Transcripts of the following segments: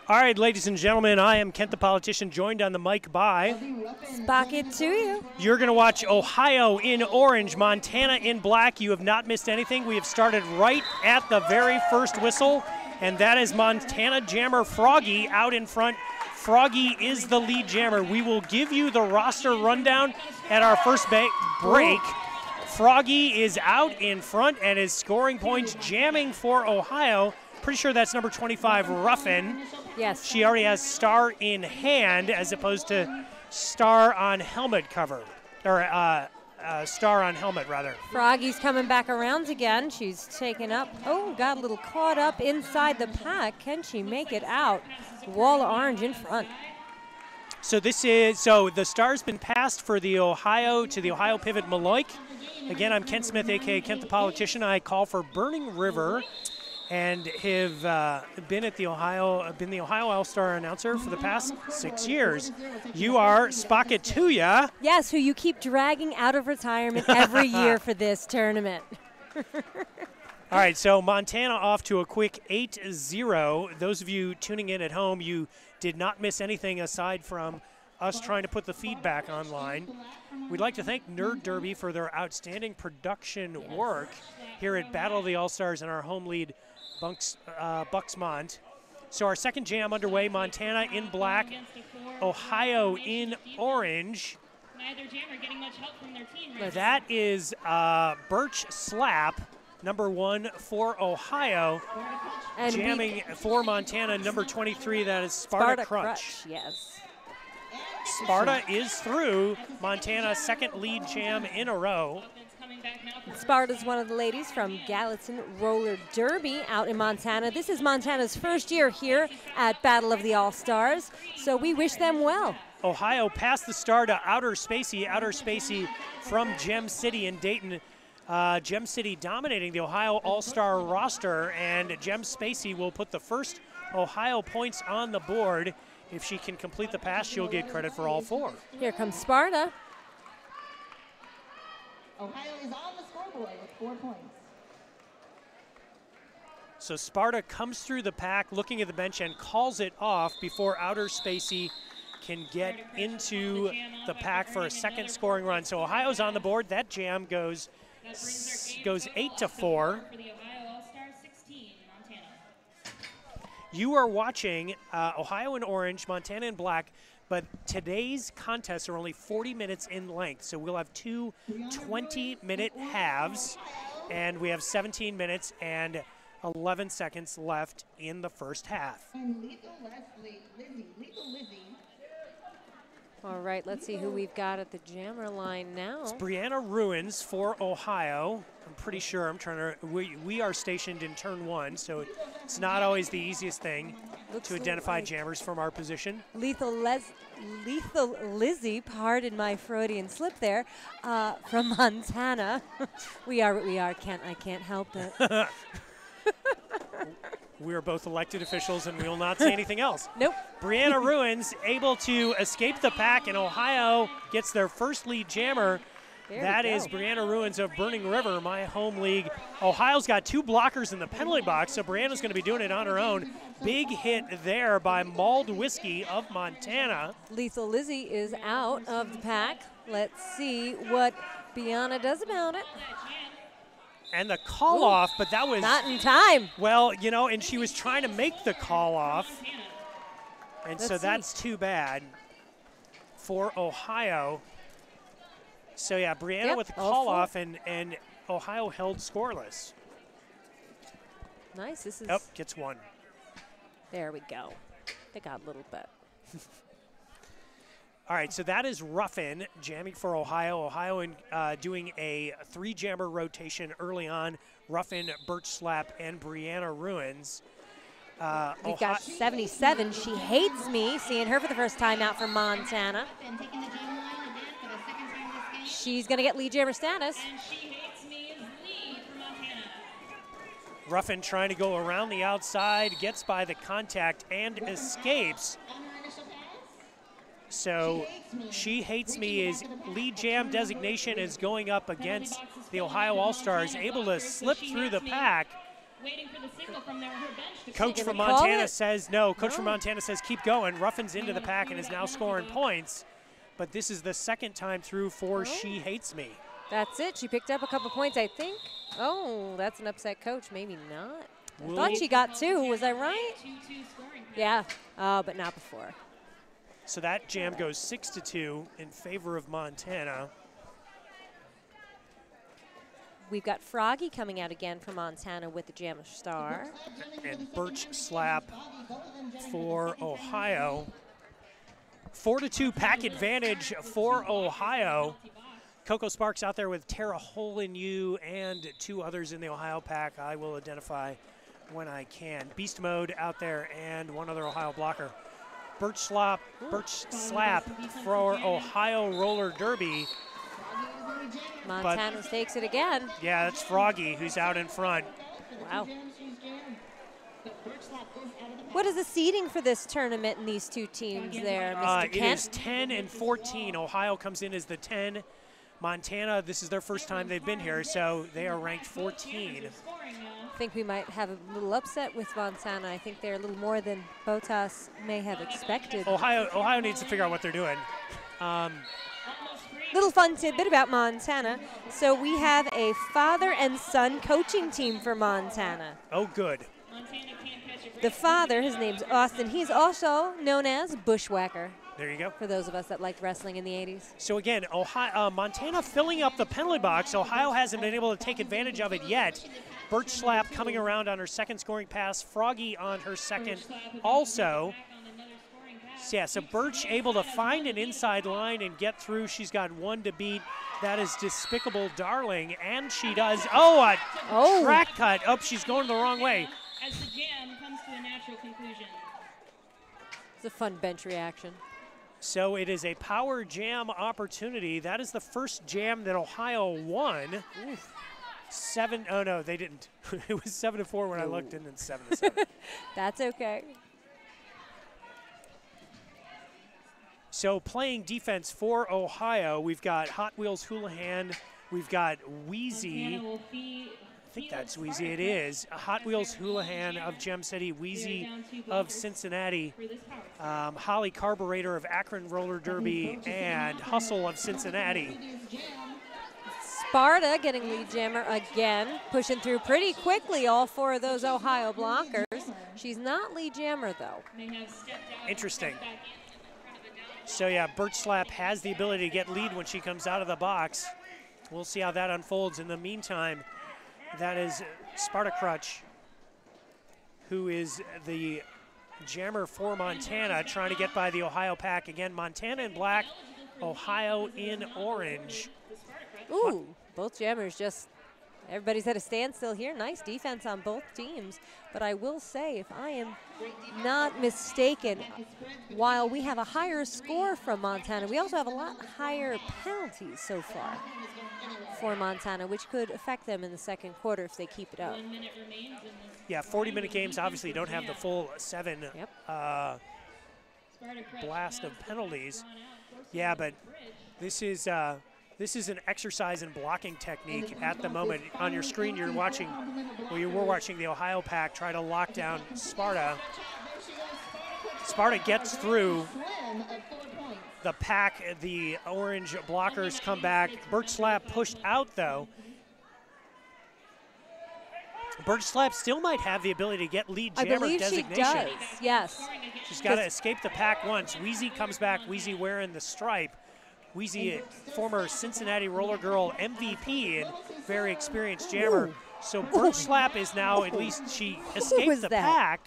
All right, ladies and gentlemen, I am Kent the Politician, joined on the mic by Spocket to you. You're going to watch Ohio in orange, Montana in black. You have not missed anything. We have started right at the very first whistle, and that is Montana jammer Froggy out in front. Froggy is the lead jammer. We will give you the roster rundown at our first break. Froggy is out in front and is scoring points, jamming for Ohio. Pretty sure that's number 25, Ruffin. Yes. She already has star in hand as opposed to star on helmet cover, or star on helmet, rather. Froggy's coming back around again. She's taken up. Oh, got a little caught up inside the pack. Can she make it out? Wall of orange in front. So the star's been passed for the Ohio to the Ohio pivot Maloik. Again, I'm Kent Smith, aka Kent the Politician. I call for Burning River, and have been the Ohio All-Star announcer for the past 6 years. You are Spocket Tuya. Yes, who you keep dragging out of retirement every year for this tournament. All right, so Montana off to a quick 8-0. Those of you tuning in at home, you did not miss anything aside from us trying to put the feedback online. We'd like to thank Nerd Derby for their outstanding production work here at Battle of the All-Stars and our home lead, Bucksmont. So our second jam underway, Montana in black, Ohio in orange. Neither jammer getting much help from their team. That is Birch Slap, number 1 for Ohio. And jamming for Montana, number 23, that is Sparta Crutch. Yes. Sparta is through. Montana's second lead jam in a row. Sparta's one of the ladies from Gallatin Roller Derby out in Montana. This is Montana's first year here at Battle of the All-Stars, so we wish them well. Ohio passed the star to Outer Spacey from Gem City in Dayton. Gem City dominating the Ohio All-Star roster, and Gem Spacey will put the first Ohio points on the board. If she can complete the pass, she'll get credit for all 4. Here comes Sparta. Ohio is on the scoreboard with 4 points. So Sparta comes through the pack, looking at the bench, and calls it off before Outer Spacey can get into the pack for a second scoring run. So Ohio's on the board. That jam goes 8-4. You are watching Ohio in orange, Montana in black, but today's contests are only 40 minutes in length. So we'll have 2 20-minute halves, and we have 17 minutes and 11 seconds left in the first half. And Lethal Lizzie. All right, let's see who we've got at the jammer line now. It's Brianna Ruins for Ohio. I'm pretty sure we are stationed in turn 1, so it's not always the easiest thing to identify jammers from our position. Lethal Lizzie, pardon my Freudian slip there, from Montana. we are, Kent, I can't help it. We are both elected officials, and we will not say anything else. Nope. Brianna Ruins able to escape the pack, and Ohio gets their first lead jammer. That is Brianna Ruins of Burning River, my home league. Ohio's got 2 blockers in the penalty box, so Brianna's going to be doing it on her own. Big hit there by Mulled Whiskey of Montana. Lethal Lizzie is out of the pack. Let's see what Brianna does about it. And the call off, but that was not in time. Well, you know, and she was trying to make the call off. And so that's too bad for Ohio. So yeah, Brianna with the call off, and Ohio held scoreless. Nice. This is gets 1. There we go. They got a little bit. All right, so that is Ruffin jamming for Ohio. Ohio doing a 3-jammer rotation early on. Ruffin, Birch Slap, and Brianna Ruins. We've got 77. She hates me. Seeing her for the first time out for Montana. She's going to get lead jammer status. Ruffin trying to go around the outside, gets by the contact, and escapes. So She Hates Me is lead jam designation is going up against the Ohio All-Stars, able to slip through the pack. Waiting for the signal from her bench to Coach from Montana says no. Coach from Montana says keep going. Ruffins into the pack and is now scoring points. But this is the second time through for She Hates Me. That's it. She picked up a couple points, I think. Oh, that's an upset coach. Maybe not. I thought she got 2. Was I right? 2-2 scoring. Yeah, but not before. So that jam goes 6-2 in favor of Montana. We've got Froggy coming out again for Montana with the Jammer Star. And Birch Slap for Ohio. 4-2 pack advantage for Ohio. Coco Sparks out there with Tara Hole-in-You and 2 others in the Ohio pack. I will identify when I can. Beast Mode out there and 1 other Ohio blocker. Birch Slap for Ohio Roller Derby. Montana takes it again. Yeah, that's Froggy who's out in front. Wow. What is the seeding for this tournament in these 2 teams there, Mr. Kent? It is 10 and 14. Ohio comes in as the 10. Montana, this is their first time they've been here, so they are ranked 14. I think we might have a little upset with Montana. I think they're a little more than BOTAS may have expected. Ohio needs to figure out what they're doing. Little fun tidbit about Montana. So we have a father and son coaching team for Montana. Oh, good. The father, his name's Austin. He's also known as Bushwhacker. There you go. For those of us that liked wrestling in the 80s. So again, Montana filling up the penalty box. Ohio hasn't been able to take advantage of it yet. Birch Slap coming around on her second scoring pass. Froggy on her second also. Yeah, so Birch able to find an inside line and get through. She's got 1 to beat. That is Despicable Darling, and she does. Track cut. Oh, she's going the wrong way. As the jam comes to a natural conclusion. It's a fun bench reaction. So it is a power jam opportunity. That is the first jam that Ohio won. Oof. 7. Oh no, they didn't. It was 7-4 when I looked, and then 7-7. That's okay. So playing defense for Ohio, we've got Hot Wheels Houlihan, we've got Wheezy. I think that's Wheezy. It is. Hot Wheels Houlihan of Gem City, Wheezy of Cincinnati, Holly Carburetor of Akron Roller Derby, and Hustle of Cincinnati. Sparta getting lead jammer again, pushing through pretty quickly, all 4 of those Ohio blockers. She's not lead jammer, though. Interesting. So, yeah, Birch Slap has the ability to get lead when she comes out of the box. We'll see how that unfolds. In the meantime, that is Sparta Crutch, who is the jammer for Montana, trying to get by the Ohio pack. Again, Montana in black, Ohio in orange. Ooh, both jammers just, everybody's at a standstill here. Nice defense on both teams. But I will say, if I am not mistaken, while we have a higher score from Montana, we also have a lot higher penalties so far for Montana, which could affect them in the second quarter if they keep it up. Yeah, 40-minute games obviously don't have the full 7 blast of penalties. Yeah, but this is an exercise in blocking technique at the moment. On your screen, you're watching, well, you were watching the Ohio pack try to lock down Sparta. Sparta gets through the pack. The orange blockers come back. Birch Slap pushed out, though. Birch Slap still might have the ability to get lead jammer designation. I believe she does, yes. She's got to escape the pack once. Wheezy comes back. Wheezy wearing the stripe. Wheezy, former Cincinnati Roller Girl MVP and very experienced jammer. Ooh. So Birch Slap is now, at least she escaped the pack.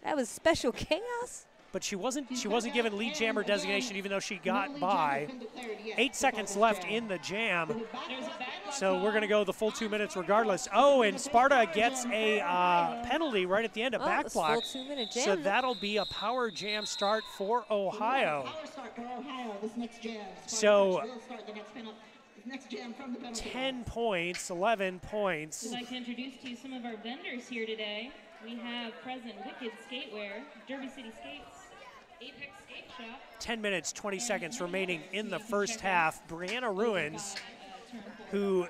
That was special chaos. But she wasn't given lead jammer designation even though she got by. 8 seconds left in the jam. So we're going to go the full 2 minutes regardless. Oh, and Sparta gets a penalty right at the end, a back block. Full 2 minute jam. So that'll be a power jam start for Ohio. So 10 points, 11 points. We'd like to introduce to you some of our vendors here today. We have present Wicked Skatewear, Derby City Skates, Apex Skate Shop. 10 minutes, 20 seconds remaining in the first half. Brianna Ruins, who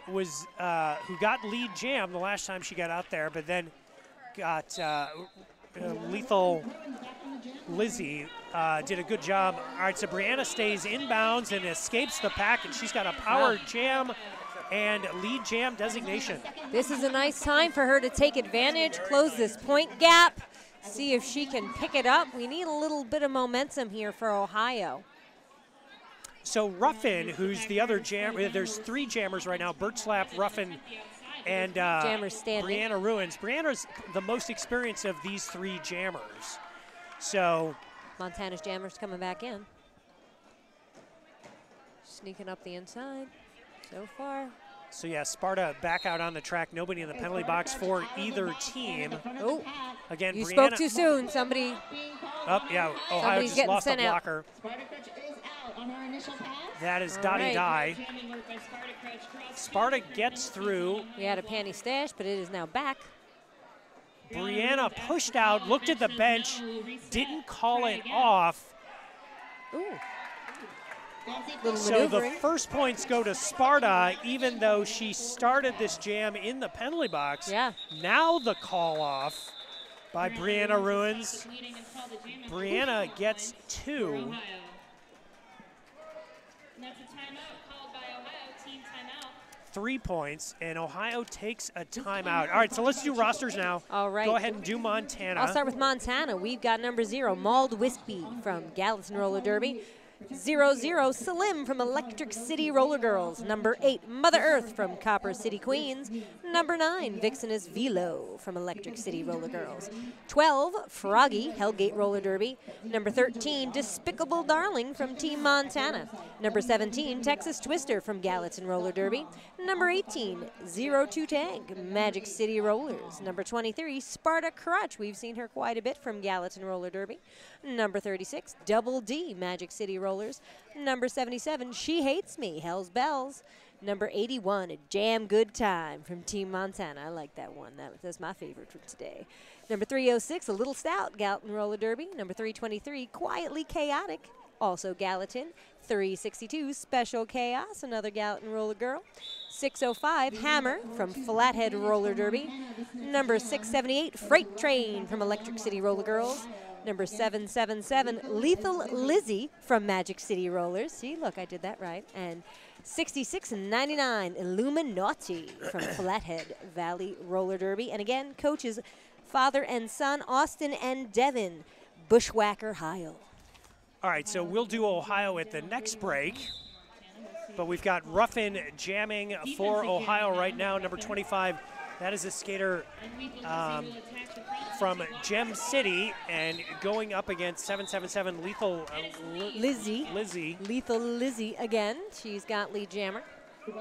got lead jam the last time she got out there, but then got Lethal Lizzie did a good job. All right, so Brianna stays inbounds and escapes the pack, and she's got a power jam and lead jam designation. This is a nice time for her to take advantage, close this point gap, see if she can pick it up. We need a little bit of momentum here for Ohio. So Ruffin, who's the other jammer, there's 3 jammers right now, Birchlap, Ruffin, and Brianna Ruins. Brianna's the most experienced of these 3 jammers. So Montana's jammer's coming back in. Sneaking up the inside so far. So yeah, Sparta back out on the track. Nobody in the penalty box for either team. Oh, again, you Brianna spoke too soon. Somebody. Oh yeah, Ohio just lost a blocker. That is Dottie Dye. Sparta gets through. We had a panty stash, but it is now back. Brianna pushed out, looked at the bench, didn't call it off. Ooh. So the first points go to Sparta, even though she started this jam in the penalty box. Yeah. Now the call off by Brianna Ruins. Brianna gets 2. That's a timeout called by Ohio, team timeout. 3 points, and Ohio takes a timeout. All right, so let's do rosters now. All right. Go ahead and do Montana. I'll start with Montana. We've got number 0, Mauled Wispy from Gallatin Roller Derby. 00, Salim from Electric City Roller Girls. Number 8, Mother Earth from Copper City Queens. Number 9, Vixenous Velo from Electric City Roller Girls. 12, Froggy, Hellgate Roller Derby. Number 13, Despicable Darling from Team Montana. Number 17, Texas Twister from Gallatin Roller Derby. Number 18, 02 Tank, Magic City Rollers. Number 23, Sparta Crutch. We've seen her quite a bit from Gallatin Roller Derby. Number 36, Double D, Magic City Rollers. Number 77, She Hates Me, Hell's Bells. Number 81, A Jam Good Time from Team Montana. I like that one. That's my favorite for today. Number 306, A Little Stout, Gallatin Roller Derby. Number 323, Quietly Chaotic, also Gallatin. 362, Special Chaos, another Gallatin Roller Girl. 605, Hammer from Flathead Roller Derby. Number 678, Freight Train from Electric City Roller Girls. Number 777, Lethal Lizzie from Magic City Rollers. See, look, I did that right. And 66.99, Illuminati from Flathead Valley Roller Derby. And again, coaches father and son, Austin and Devin, Bushwhacker Heil. All right, so we'll do Ohio at the next break. But we've got Ruffin jamming for Ohio right now, number 25. That is a skater from Gem City, and going up against 777 Lethal Lizzie. Lethal Lizzie again. She's got lead jammer. Do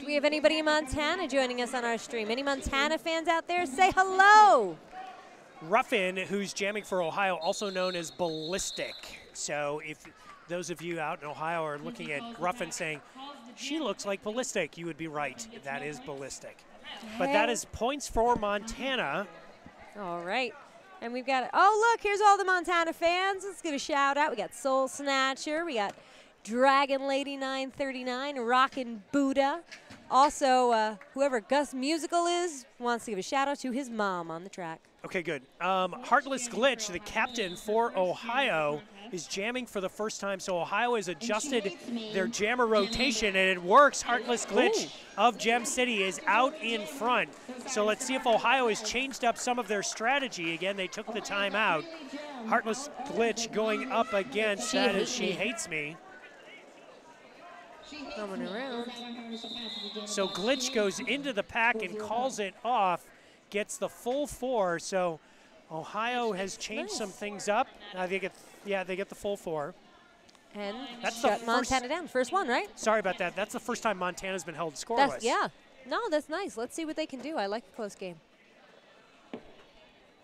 we have anybody in Montana joining us on our stream? Any Montana fans out there? Say hello. Ruffin, who's jamming for Ohio, also known as Ballistic. So if those of you out in Ohio are looking at Ruffin saying, she looks like Ballistic, you would be right. That is Ballistic. But that is points for Montana. All right. And we've got, oh, look, here's all the Montana fans. Let's give a shout out. We got Soul Snatcher. We got Dragon Lady 939, Rockin' Buddha. Also, whoever Gus Musical is wants to give a shout out to his mom on the track. Okay, good. Heartless Glitch, the captain for Ohio, is jamming for the first time. So Ohio has adjusted their jammer rotation, and it works. Heartless Glitch of Gem City is out in front. So let's see if Ohio has changed up some of their strategy. Again, they took the time out. Heartless Glitch going up against that is She Hates Me. Coming around. So Glitch goes into the pack and calls it off. Gets the full 4, so Ohio has changed some things up. They get the full 4. And that's shut Montana down. First one, right? Sorry about that. That's the first time Montana's been held scoreless. Yeah. No, that's nice. Let's see what they can do. I like a close game.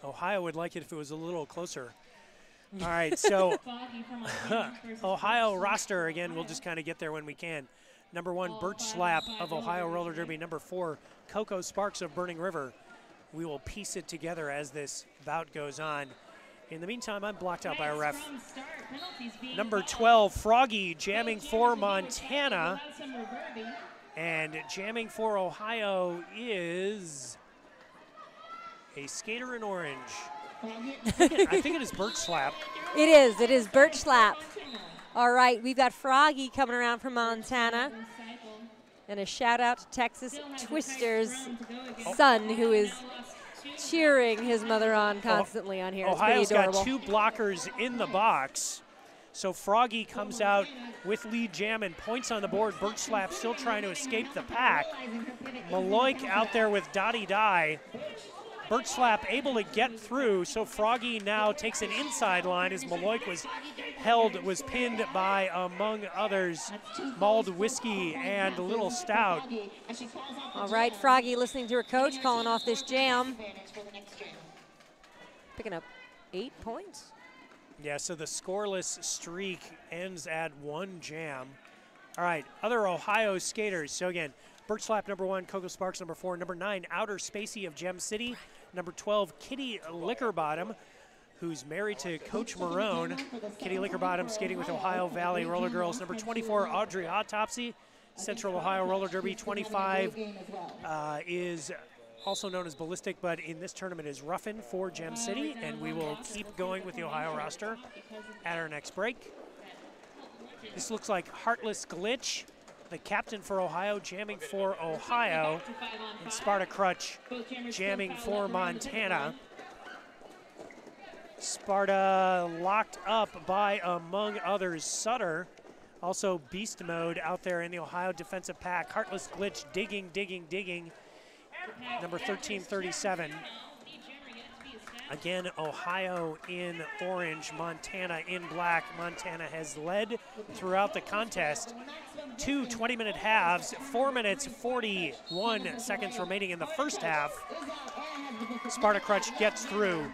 Ohio would like it if it was a little closer. All right, so Ohio roster, again, we'll just kind of get there when we can. Number 1, Birch Slap of Ohio Roller Derby. Number 4, Coco Sparks of Burning River. We will piece it together as this bout goes on. In the meantime, I'm blocked out by a ref. Number 12, Froggy, jamming for Montana. And jamming for Ohio is a skater in orange. I think it is Birch Slap. It is Birch Slap. All right, we've got Froggy coming around from Montana. And a shout out to Texas Twister's son, who is cheering his mother on constantly on here. Ohio's it's pretty adorable. got 2 blockers in the box. So Froggy comes out with lead jam and points on the board. Birch Slap still trying to escape the pack. Maloik out there with Dottie Die. Birch Slap able to get through, so Froggy now takes an inside line as Maloik was pinned by, among others, Mulled Whiskey and Little Stout. All right, Froggy listening to her coach, calling off this jam. Picking up 8 points. Yeah, so the scoreless streak ends at 1 jam. All right, other Ohio skaters. So again, Birch Slap number 1, Coco Sparks number 4, number 9, Outer Spacey of Gem City, number 12, Kitty Lickerbottom, who's married to Coach Marone. Kitty Lickerbottom skating with Ohio Valley Roller Girls. Number 24, Audrey Autopsy, Central Ohio Roller Derby. 25 is also known as Ballistic, but in this tournament is Ruffin for Gem City, and we will keep going with the Ohio roster at our next break. This looks like Heartless Glitch, the captain for Ohio, jamming for Ohio, and Sparta Crutch jamming for Montana. Sparta locked up by, among others, Sutter. Also Beast Mode out there in the Ohio defensive pack. Heartless Glitch digging. Number 1337. Again, Ohio in orange, Montana in black. Montana has led throughout the contest. 2 20-minute halves, 4 minutes, 41 seconds remaining in the first half. Sparta Crutch gets through.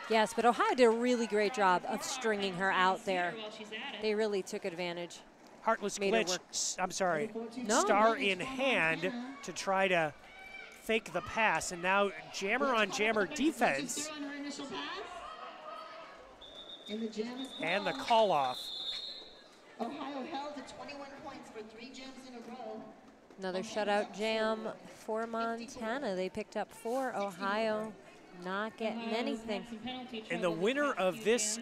Yes, but Ohio did a really great job of stringing her out there. They really took advantage. Heartless Glitch, I'm sorry, No. star in hand to try to fake the pass, and now jammer on jammer defense. And the call off. Ohio held to 21 points for 3 jams in a row. Another shutout jam for Montana. They picked up 4. Ohio not getting anything. And the winner of this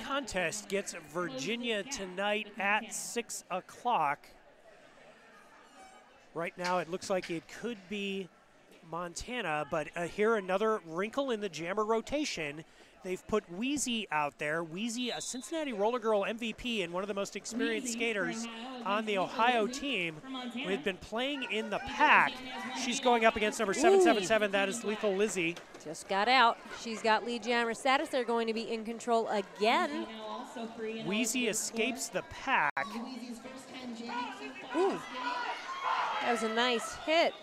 contest gets Virginia tonight at 6 o'clock. Right now it looks like it could be Montana, but here another wrinkle in the jammer rotation. They've put Wheezy out there. Wheezy, a Cincinnati Roller Girl MVP and one of the most experienced skaters on the Ohio team, who had been playing in the pack. She's going up against number 777. That is Lethal Lizzie. Just got out. She's got lead jammer status. They're going to be in control again. Wheezy escapes the pack. Ooh. That was a nice hit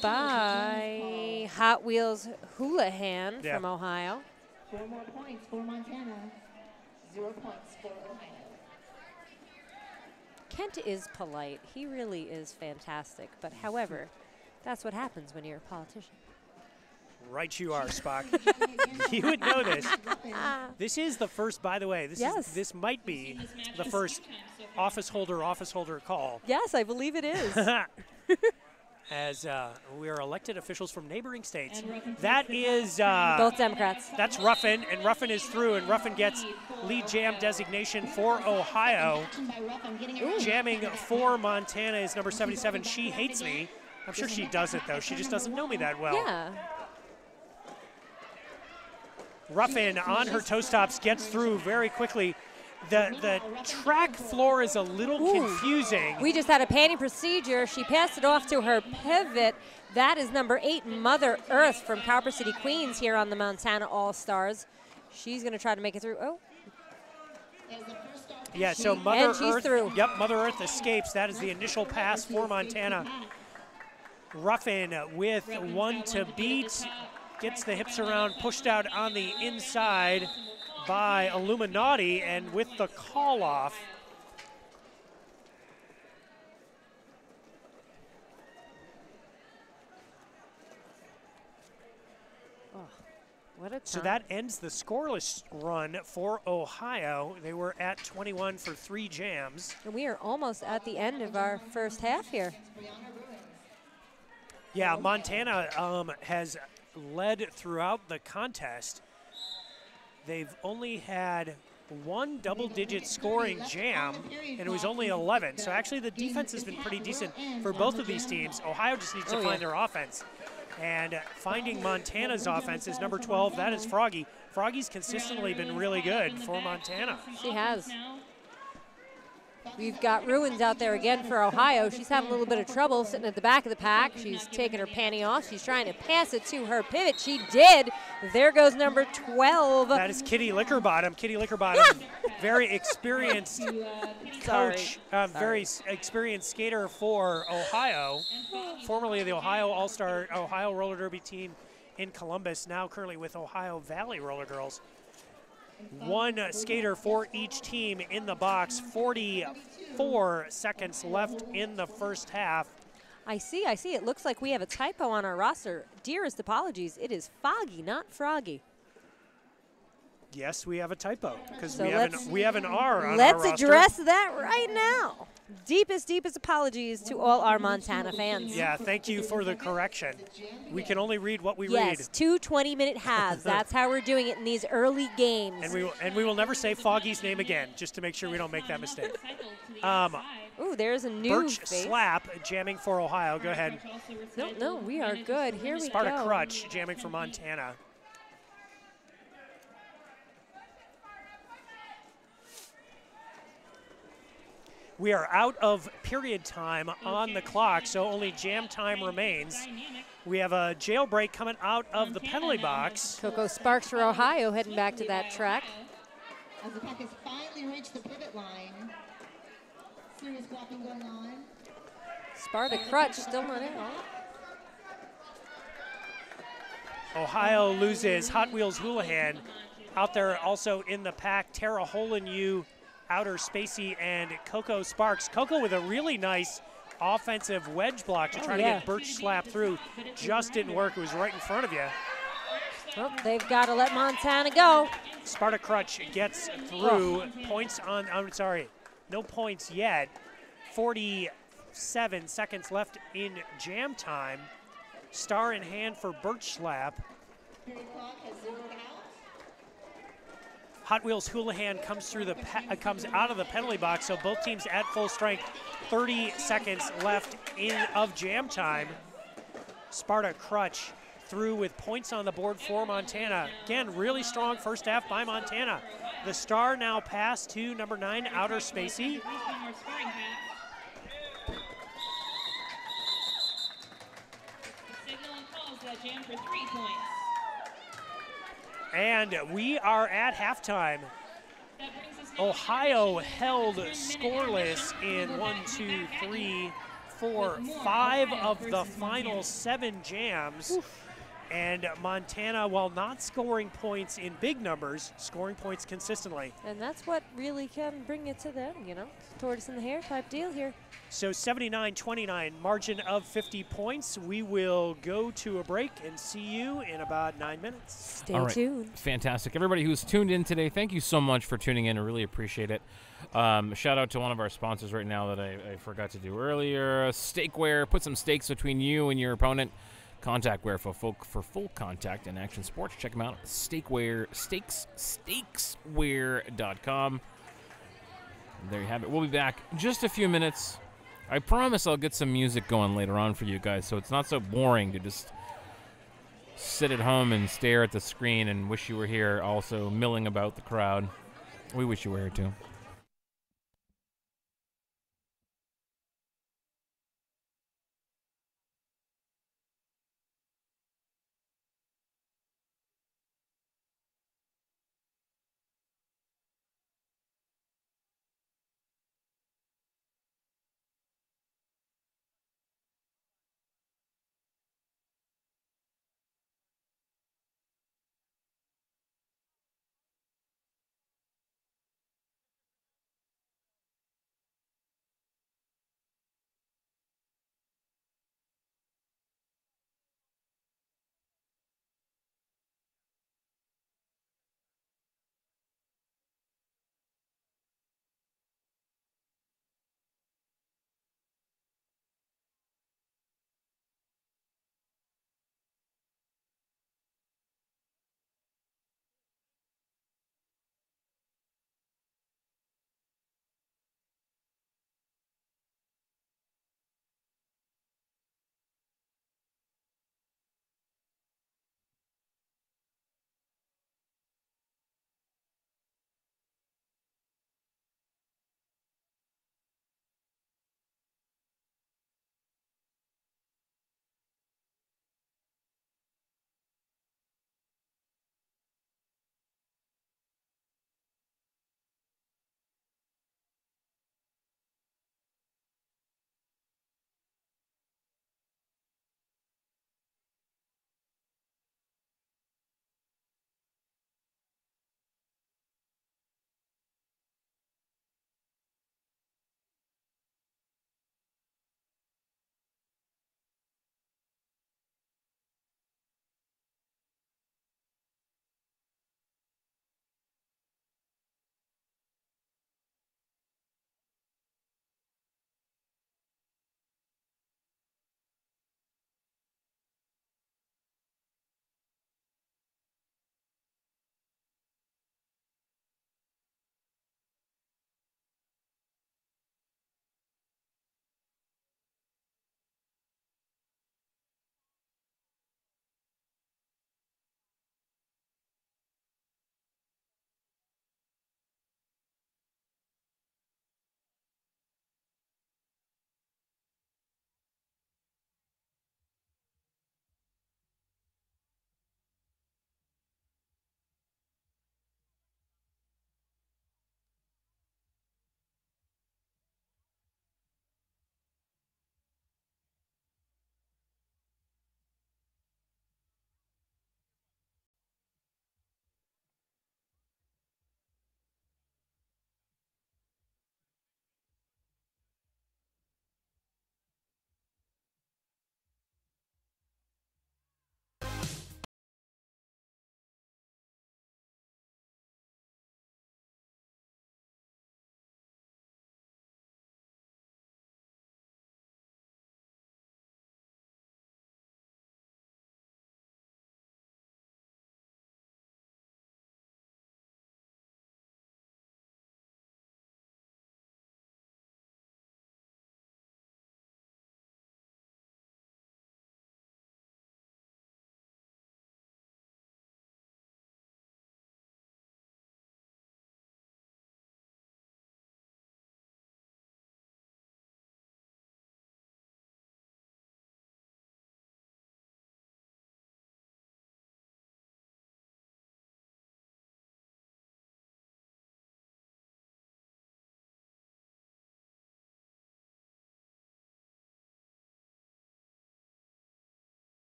by Hot Wheels Houlihan from Ohio. 4 more points for Montana, 0 points for Ohio. Kent is polite. He really is fantastic. But however, that's what happens when you're a politician. Right you are, Spock. You would know this. This is the first, by the way, this might be the first office holder call. Yes, I believe it is. As we are elected officials from neighboring states. That is both Democrats. That's Ruffin, and Ruffin is through, and Ruffin gets lead jam designation for Ohio. Jamming for Montana is number 77. She hates me. I'm sure she does it though. She just doesn't know me that well. Yeah. Ruffin on her toe stops gets through very quickly. The track floor is a little confusing. We just had a panning procedure. She passed it off to her pivot. That is number 8, Mother Earth from Copper City, Queens here on the Montana All-Stars. She's going to try to make it through. Oh. Yeah, so Mother Earth. Through. Yep, Mother Earth escapes. That is the initial pass for Montana. Ruffin with 1 to beat. Gets the hips around, pushed out on the inside by Illuminati, and with the call off. Oh, what a time. So that ends the scoreless run for Ohio. They were at 21 for 3 jams. And we are almost at the end of our first half here. Yeah, Montana has led throughout the contest. They've only had one double-digit scoring jam, and it was only 11. So actually the defense has been pretty decent for both of these teams. Ohio just needs to find their offense. And finding Montana's offense is number 12. That is Froggy. Froggy's consistently been really good for Montana. She has. We've got Ruins out there again for Ohio. She's having a little bit of trouble sitting at the back of the pack. She's taking her panty off. She's trying to pass it to her pivot. She did. There goes number 12. That is Kitty Lickerbottom. Kitty Lickerbottom, very experienced coach, very experienced skater for Ohio, formerly the Ohio All-Star Ohio Roller Derby team in Columbus, now currently with Ohio Valley Roller Girls. One skater for each team in the box. 44 seconds left in the first half. I see. It looks like we have a typo on our roster. Dearest apologies. It is Foggy, not Froggy. Yes, we have a typo because So we have an R on our let's roster. address that right now. Deepest apologies to all our Montana fans. Yeah, thank you for the correction. We can only read what we Yes, read. 2 20-minute halves. That's how we're doing it in these early games. And we will never say Foggy's name again, just to make sure we don't make that mistake. Ooh, there's a new Birch face. Slap jamming for Ohio. Go ahead. No, we are good. Here we Sparta go. Crutch jamming for Montana. We are out of period time on the clock, so only jam time remains. We have a jailbreak coming out of the penalty box. Coco Sparks for Ohio heading back to that track. As the puck has finally reached the pivot line. Serious blocking going on. Sparta Crutch still not in. Ohio loses Hot Wheels Houlihan. Out there also in the pack, Tara Holinew, Outer Spacey, and Coco Sparks. Coco with a really nice offensive wedge block to try to get Birch Slap through. Just didn't work. It was right in front of you. Well, they've got to let Montana go. Sparta Crutch gets through. Points on, I'm sorry, no points yet. 47 seconds left in jam time. Star in hand for Birch Slap. Hot Wheels Houlihan comes through the comes out of the penalty box, so both teams at full strength. 30 seconds left of jam time. Sparta Crutch through with points on the board for Montana. Again, really strong first half by Montana. The Star now passed to number 9, Outer Spacey. Jam for 3 points. And we are at halftime. Ohio held scoreless in 5 of the final 7 jams. And Montana, while not scoring points in big numbers, scoring points consistently. And that's what really can bring it to them, you know, tortoise in the hare type deal here. So 79-29, margin of 50 points. We will go to a break and see you in about 9 minutes. Stay tuned. Fantastic. Everybody who's tuned in today, thank you so much for tuning in. I really appreciate it. Shout out to one of our sponsors right now that I forgot to do earlier. Stakeware. Put some stakes between you and your opponent. Contact wear for full contact and action sports. Check them out at stakeswear.com. There you have it. We'll be back in just a few minutes. I promise I'll get some music going later on for you guys, so it's not so boring to just sit at home and stare at the screen and wish you were here, also milling about the crowd. We wish you were here too.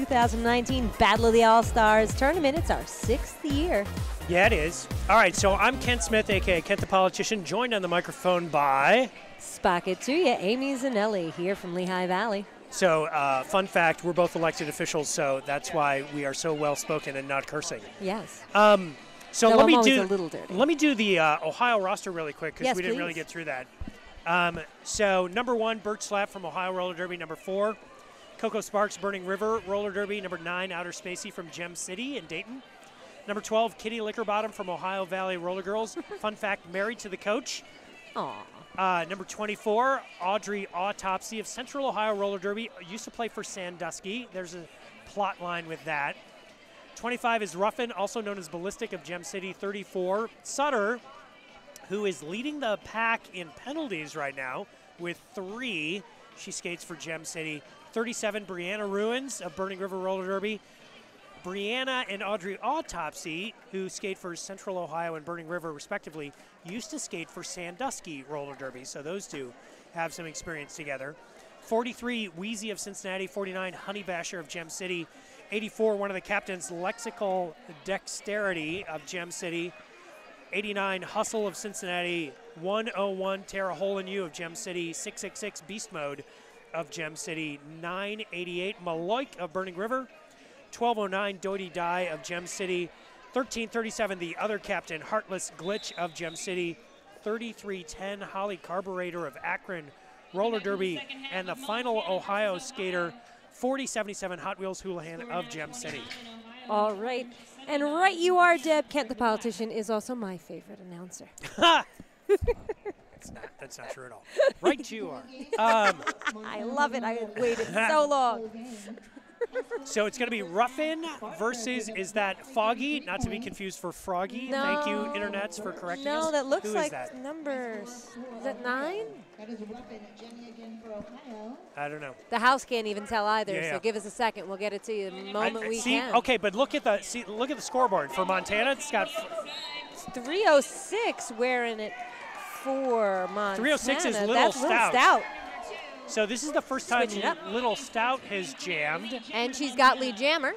2019 Battle of the All-Stars tournament. It's our 6th year. Yeah, it is. All right, so I'm Kent Smith, a.k.a. Kent the Politician, joined on the microphone by... Spock it to you, Amy Zanelli here from Lehigh Valley. So, fun fact, we're both elected officials, so that's why we are so well-spoken and not cursing. Yes. So Though let I'm me always do a little dirty. Let me do the Ohio roster really quick because Yes, we didn't really please. get through that. So number 1, Bert Slap from Ohio Roller Derby. Number 4, Coco Sparks, Burning River Roller Derby. Number 9, Outer Spacey from Gem City in Dayton. Number 12, Kitty Lickerbottom from Ohio Valley Roller Girls. Fun fact, married to the coach. Aw. Number 24, Audrey Autopsy of Central Ohio Roller Derby. Used to play for Sandusky. There's a plot line with that. 25 is Ruffin, also known as Ballistic of Gem City. 34, Sutter, who is leading the pack in penalties right now with 3. She skates for Gem City. 37, Brianna Ruins of Burning River Roller Derby. Brianna and Audrey Autopsy, who skate for Central Ohio and Burning River respectively, used to skate for Sandusky Roller Derby, so those two have some experience together. 43, Wheezy of Cincinnati. 49, Honey Basher of Gem City. 84, one of the captains, Lexical Dexterity of Gem City. 89, Hustle of Cincinnati. 101, Tara Hole in You of Gem City. 666, Beast Mode of Gem City. 988, Maloik of Burning River. 1209, Doty Die of Gem City. 1337, the other captain, Heartless Glitch of Gem City. 3310, Holly Carburetor of Akron Roller Derby. And the final Ohio skater, 4077, Hot Wheels Houlihan of Gem City. All right. And right you are, Deb. Kent the Politician is also my favorite announcer. That's not true at all. Right you are. I love it. I waited so long. So it's going to be Ruffin versus, is that Foggy? Not to be confused for Froggy. No. Thank you, Internets, for correcting us. No, that looks Who is like that? numbers. Is that 9? That is Ruffin. Jenny again for Ohio. I don't know. The house can't even tell either, Yeah, yeah. so give us a second. We'll get it to you the moment we see, can. okay, but look at the scoreboard for Montana. It's got 306 wearing it for Montana. 306 is Little That's Stout. Little Stout. So this is the first time Switch it up. Little Stout has jammed. And she's got lead jammer.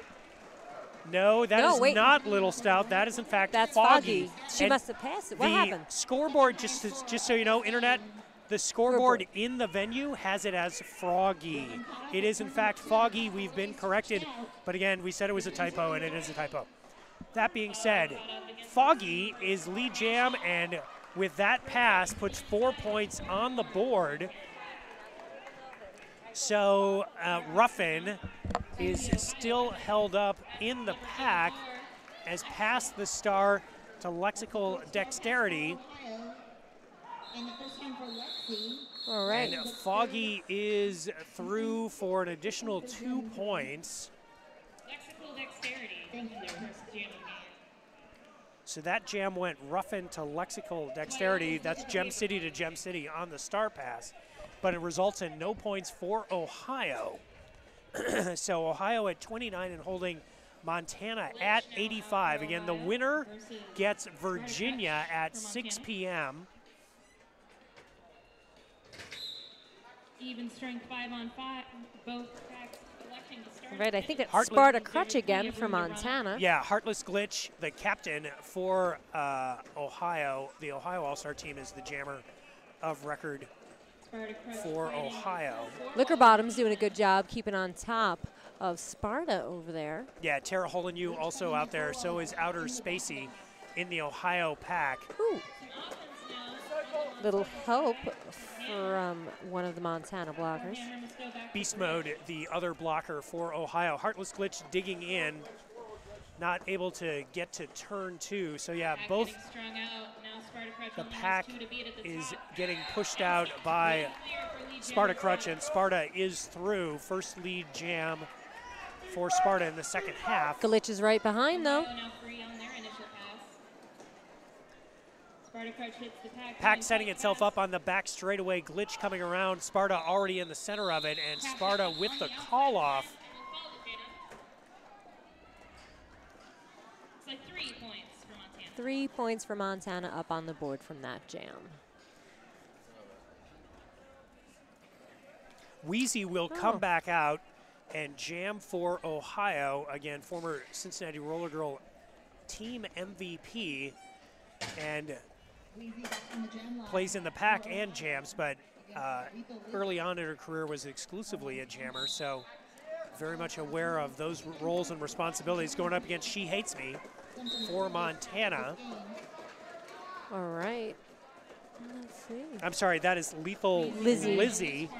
No, that is wait. not Little Stout. That is in fact That's Foggy. Foggy. She And must have passed it. What the happened? scoreboard, just so you know, Internet, the scoreboard in the venue has it as Froggy. It is in fact Foggy. We've been corrected, but again, we said it was a typo, and it is a typo. That being said, Foggy is lead jam, and with that pass, puts 4 points on the board. So Ruffin is still held up in the pack as past the star to Lexical Dexterity. Ohio. And the first one for Lexi. All right. And Foggy is through for an additional 2 points. Lexical Dexterity. Thank you. First jam of the game. So that jam went Ruffin to Lexical Dexterity. That's Gem City to Gem City on the star pass. But it results in no points for Ohio. So Ohio at 29 and holding Montana at 85. Again, the winner gets Virginia at 6 p.m. Even strength 5-on-5. Both packs electing to start. Right, I think it's Heartless- Sparta Crutch again for Montana. Yeah, Heartless Glitch, the captain for Ohio. The Ohio All-Star team is the jammer of record for Ohio. Liquor Bottom's doing a good job keeping on top of Sparta over there. Yeah, Tara Hole in You also out there. So is Outer Spacey in the Ohio pack. Ooh. Little help from one of the Montana blockers. Beast Mode, the other blocker for Ohio. Heartless Glitch digging in, not able to get to turn 2. So yeah, both the pack is getting pushed out by Sparta Crutch, and Sparta is through. First lead jam for Sparta in the second half. Glitch is right behind, though. Pack setting itself up on the back straightaway. Glitch coming around. Sparta already in the center of it, and Sparta with the call off. It's like 3 points for Montana. 3 points for Montana up on the board from that jam. Wheezy will come back out And jam for Ohio, again, former Cincinnati Roller Girl team MVP, and plays in the pack and jams, but early on in her career was exclusively a jammer, so very much aware of those roles and responsibilities. Going up against She Hates Me for Montana. All right. Let's see. I'm sorry, that is Lethal Lizzie. Lizzie.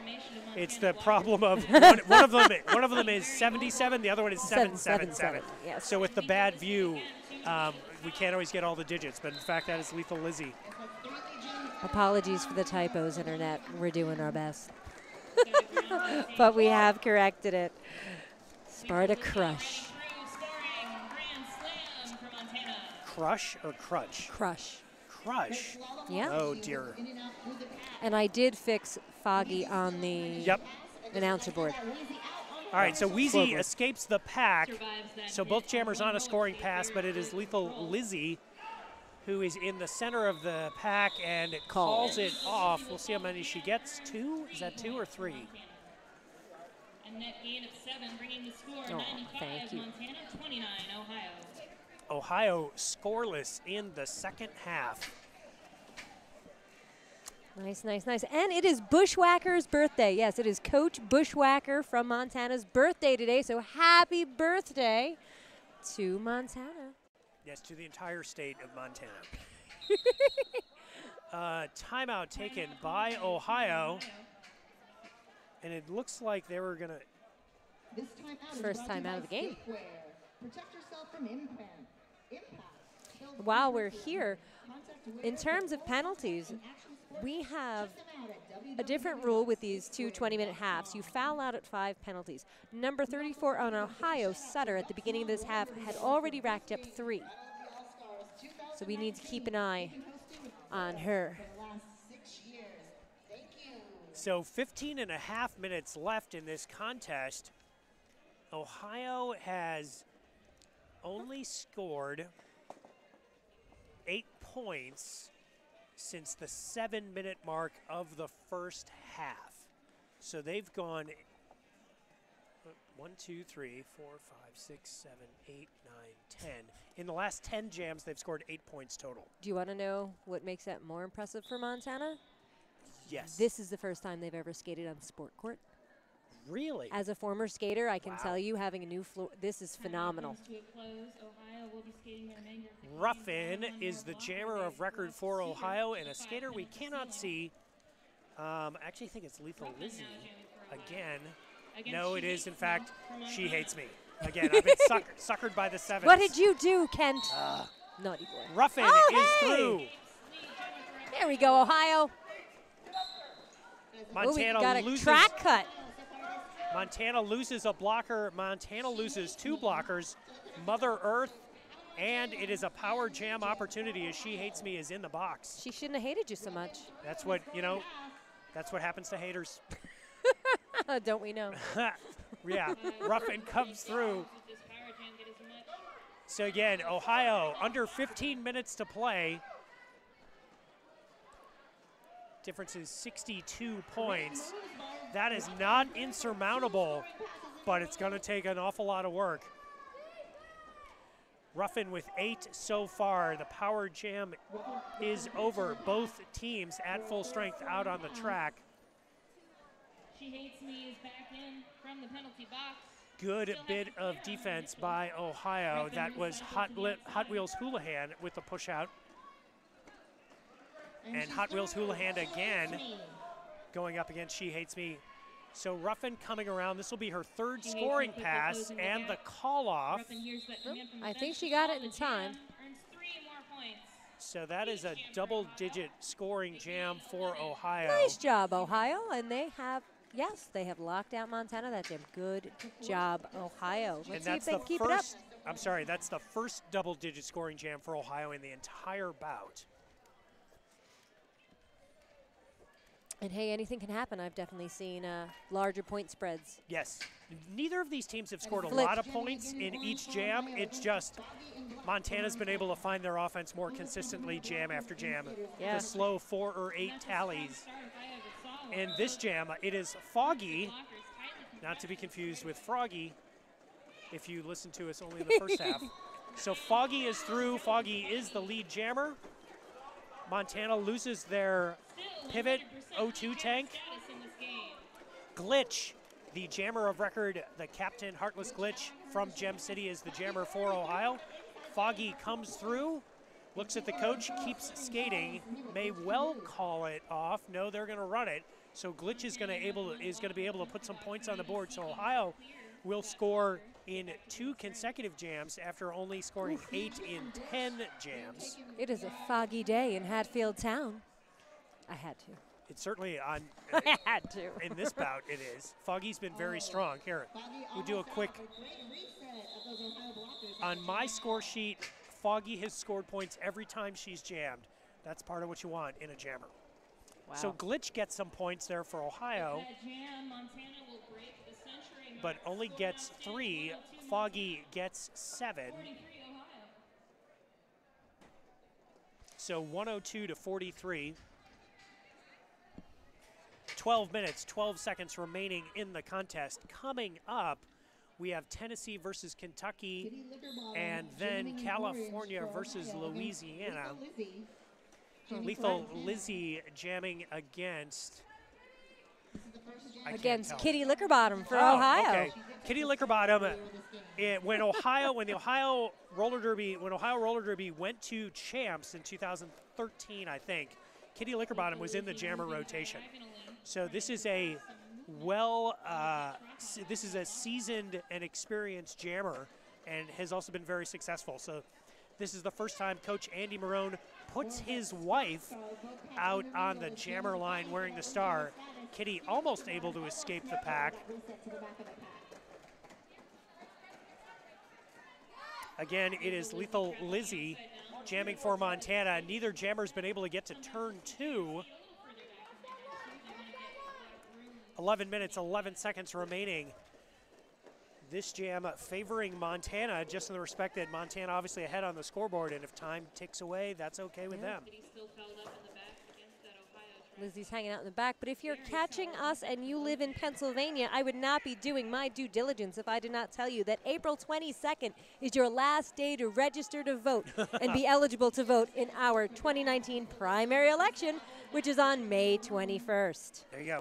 It's the problem of one of them is 77, the other one is 777. Yes. So with the bad view, we can't always get all the digits, but in fact that is Lethal Lizzie. Apologies for the typos, Internet. We're doing our best. But we have corrected it. Sparta Crush. Crush or Crutch? Crush. Crush. Yeah. Oh dear. And I did fix Foggy on the announcer board. All right, so Wheezy Forward. escapes the pack. So both jammers on a scoring pass, but it is Lethal Lizzie who is in the center of the pack and it calls it off. We'll see how many she gets. 2? Is that 2 or 3? A net gain of 7, bringing the score Oh, 95 thank you. Montana, 29 Ohio. Ohio scoreless in the second half. Nice, nice, nice. And it is Bushwhacker's birthday. Yes, it is Coach Bushwhacker from Montana's birthday today. So happy birthday to Montana. Yes, to the entire state of Montana. Timeout taken by Ohio. And it looks like they were going to... First time out of the game. Protect yourself from impact. While we're here, in terms of penalties, we have a different rule with these two 20-minute halves. You foul out at 5 penalties. Number 34 on Ohio, Sutter, at the beginning of this half, had already racked up 3. So we need to keep an eye on her. So 15 and a half minutes left in this contest. Ohio has only scored 8 points since the 7-minute mark of the first half. So they've gone 1, 2, 3, 4, 5, 6, 7, 8, 9, 10. In the last 10 jams, they've scored 8 points total. Do you want to know what makes that more impressive for Montana? Yes. This is the first time they've ever skated on sport court. Really? As a former skater, I can Wow. tell you, having a new floor, this is phenomenal. To a close, Ohio will be skating the remainder of the game. Ruffin is the jammer of record for Ohio, and a skater we cannot see. I actually think it's Lethal Lizzie again. No, it is, in fact, She Hates Me. Again, I've been suckered by the 7s. What did you do, Kent? Naughty boy. Ruffin Oh, is hey! through. There we go, Ohio. Oh, we Montana got a loses. track cut. Montana loses a blocker. Montana loses 2 blockers. Mother Earth, and it is a power jam opportunity as She Hates Me is in the box. She shouldn't have hated you so much. That's what, that's what happens to haters. Don't we know? Yeah, Ruffin comes through. With this power jam, get as much. So again, Ohio, under 15 minutes to play. Difference is 62 points. That is not insurmountable, but it's going to take an awful lot of work. Ruffin with 8 so far. The power jam is over. Both teams at full strength out on the track. She Hates Me is back in from the penalty box. Good bit of defense by Ohio. That was Hot Wheels Houlihan with the push out. And Hot Wheels Houlihan again going up against She Hates Me. So Ruffin coming around. This will be her 3rd scoring pass and the call off. Ruffin hears that command from the I think bench she to got call it in the jam, time. Earns 3 more points. So that is a double-digit scoring jam for Ohio. Nice job, Ohio. And they have, yes, they have locked out Montana. That's a good job, Ohio. And Let's see if that's they the can keep it up. first, I'm sorry, that's the first double-digit scoring jam for Ohio in the entire bout. And hey, anything can happen. I've definitely seen larger point spreads. Yes. Neither of these teams have scored a Flip. lot of points in each jam. It's just Montana's been able to find their offense more consistently jam after jam. Yeah. The slow 4 or 8 tallies. In this jam, it is Foggy not to be confused with Froggy if you listen to us only in the first half. So Foggy is through. Foggy is the lead jammer. Montana loses their pivot O2 tank. Glitch, the jammer of record, the captain Heartless Glitch from Gem City, is the jammer for Ohio. Foggy comes through, looks at the coach, keeps skating, may well call it off. No, they're going to run it. So Glitch is going to be able to put some points on the board. So Ohio will score in 2 consecutive jams after only scoring 8 in 10 jams. It is a foggy day in Hatfield Town. I had to. It's certainly on. I had to. In this bout, it is. Foggy's been very strong. Here, we'll do a quick. On my score sheet, Foggy has scored points every time she's jammed. That's part of what you want in a jammer. Wow. So Glitch gets some points there for Ohio, but only gets 3. Foggy gets 7. So 102 to 43. 12 minutes, 12 seconds remaining in the contest. Coming up, we have Tennessee versus Kentucky, and then California versus Louisiana. Lethal Lizzie jamming against Kitty Lickerbottom for Ohio. Okay. Kitty Lickerbottom. When the Ohio Roller Derby went to champs in 2013, I think, Kitty Lickerbottom was in the jammer rotation. So this is a seasoned and experienced jammer, and has also been very successful. So this is the first time Coach Andy Marone puts his wife out on the jammer line wearing the star. Kitty almost able to escape the pack. Again, it is Lethal Lizzie jamming for Montana. Neither jammer's been able to get to turn 2. 11 minutes, 11 seconds remaining. This jam favoring Montana, just in the respect that Montana obviously ahead on the scoreboard, and if time ticks away, that's okay with them. Lizzie's hanging out in the back, but if you're catching us and you live in Pennsylvania, I would not be doing my due diligence if I did not tell you that April 22nd is your last day to register to vote and be eligible to vote in our 2019 primary election, which is on May 21st. There you go.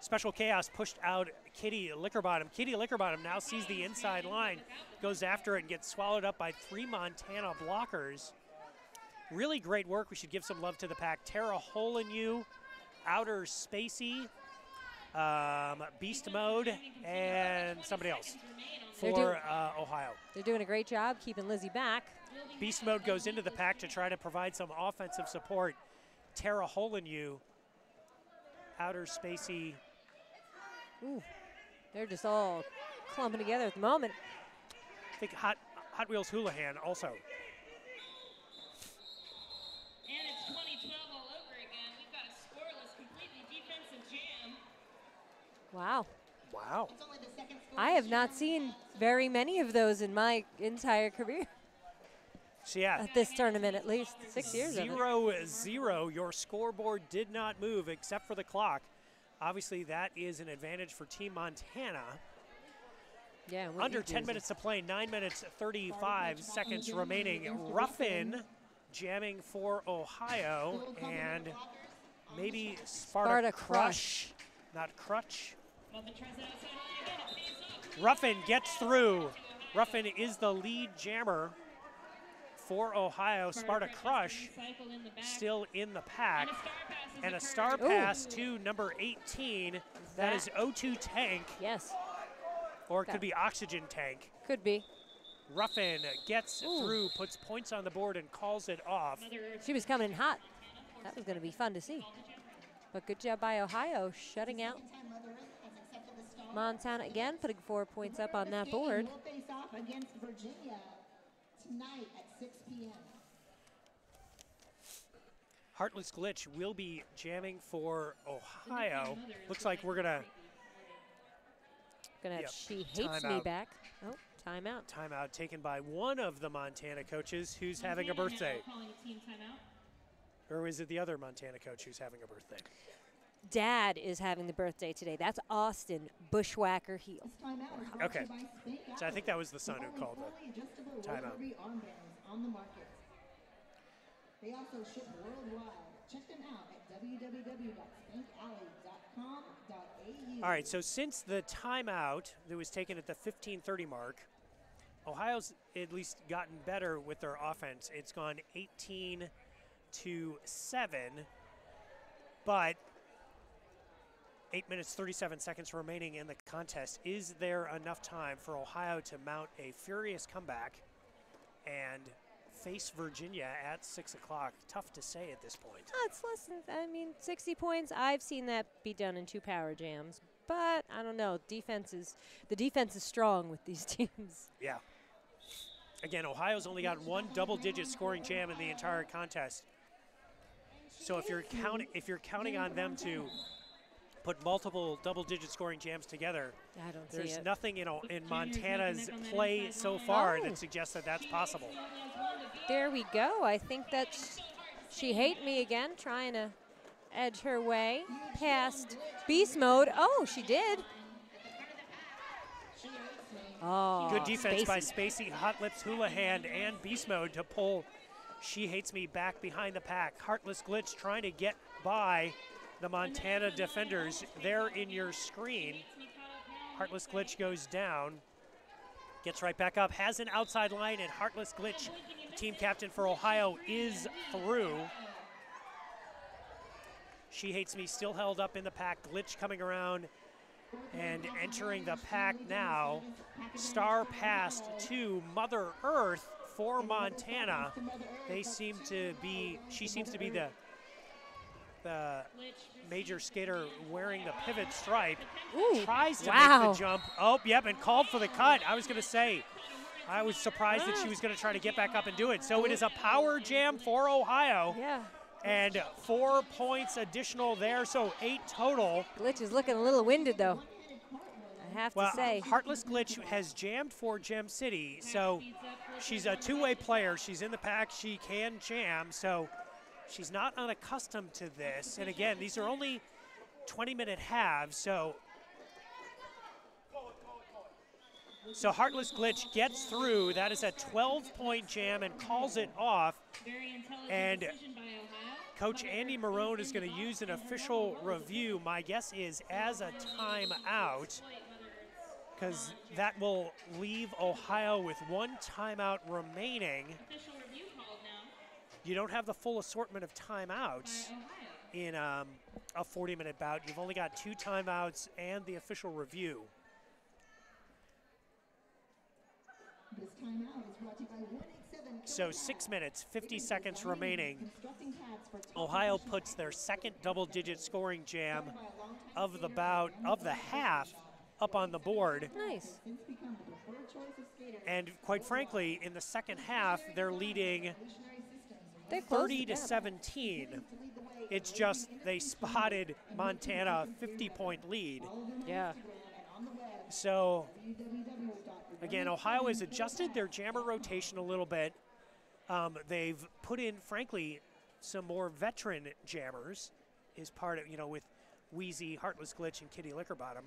Special Chaos pushed out Kitty Lickerbottom. Kitty Lickerbottom now sees the inside line, goes after it, and gets swallowed up by 3 Montana blockers. Really great work. We should give some love to the pack. Tara Hole-in-You, Outer Spacey, Beast Mode, and somebody else for Ohio. They're doing a great job keeping Lizzie back. Beast Mode goes into the pack to try to provide some offensive support. Tara Hole-in-You, Outer Spacey. Ooh, they're just all clumping together at the moment. I think Hot Wheels Houlihan also. And it's 2012 all over again. We've got a scoreless, completely defensive jam. Wow. Wow. I have not seen very many of those in my entire career. So yeah. At this tournament, at least 6 years of it. 0-0. Your scoreboard did not move except for the clock. Obviously, that is an advantage for Team Montana. Yeah. Under 10 minutes to play, 9 minutes, 35 seconds remaining. Ruffin jamming for Ohio, and maybe Sparta Crush, not Crutch. Ruffin gets through. Ruffin is the lead jammer for Ohio. Sparta Crush still in the pack. And a star pass to number 18. That is O2 Tank. Yes. Or it could be Oxygen Tank. Could be. Ruffin gets through, puts points on the board, and calls it off. She was coming in hot. That was going to be fun to see. But good job by Ohio, shutting out Montana again, putting 4 points up on that board. Will face off against Virginia tonight at 6 p.m. Heartless Glitch will be jamming for Ohio. Looks like we're gonna have She Hates Me back. Oh, timeout. Timeout taken by one of the Montana coaches who's having a birthday. Or is it the other Montana coach who's having a birthday? dad is having the birthday today. That's Austin Bushwhacker Heel. This timeout is brought to Okay. you by Spank So I Alley. think that was the son who called Fully adjustable the timeout. rotary armbands on the market. They also ship worldwide. Check them out at www.spankalley.com.au. All right, so since the timeout that was taken at the 15:30 mark, Ohio's at least gotten better with their offense. It's gone 18-7, but 8 minutes, 37 seconds remaining in the contest. Is there enough time for Ohio to mount a furious comeback and face Virginia at 6 o'clock? Tough to say at this point. It's less than, 60 points. I've seen that be done in 2 power jams, but I don't know. The defense is strong with these teams. Yeah. Again, Ohio's only got 1 double-digit scoring jam in the entire contest. So if you're counting on them to put multiple double-digit scoring jams together, I don't see there's it. nothing in Montana's play so far that suggests that that's possible. There we go. I think that's She Hate Me again, trying to edge her way past beast mode. Oh, she did. Oh, Good defense by Spacey. Spacey, Hot Lips, Houlihan, and Beast Mode to pull She Hates Me back behind the pack. Heartless Glitch trying to get by the Montana defenders. There in your screen. Heartless Glitch goes down, gets right back up, has an outside line, and Heartless Glitch, the team captain for Ohio, is through. She Hates Me still held up in the pack. Glitch coming around and entering the pack now. Star passed to Mother Earth for Montana. She seems to be the major skater wearing the pivot stripe. Ooh, Tries to wow. make the jump. Oh, yep, and called for the cut. I was going to say, I was surprised that she was going to try to get back up and do it. So it is a power jam for Ohio. Yeah. And 4 points additional there, so 8 total. Glitch is looking a little winded, though. I have to say. Heartless Glitch has jammed for Gem City, so she's a two-way player. She's in the pack. She can jam, so she's not unaccustomed to this. And again, these are only 20-minute halves, so Heartless Glitch gets through. That is a 12-point jam and calls it off. And Coach Andy Marone is going to use an official review, my guess is as a timeout, because that will leave Ohio with 1 timeout remaining. You don't have the full assortment of timeouts in a 40-minute bout. You've only got 2 timeouts and the official review. This timeout is brought to you by 187. So 6 minutes, 50 seconds remaining. Ohio puts their second double-digit scoring jam of the bout, of the half, up on the board. Nice. And quite frankly, in the second half, they're leading They closed 30 the to gap. 17. It's just they spotted Montana 50-point lead. Yeah. So again, Ohio has adjusted their jammer rotation a little bit. They've put in, frankly, some more veteran jammers as part of, with Wheezy, Heartless Glitch, and Kitty Lickerbottom.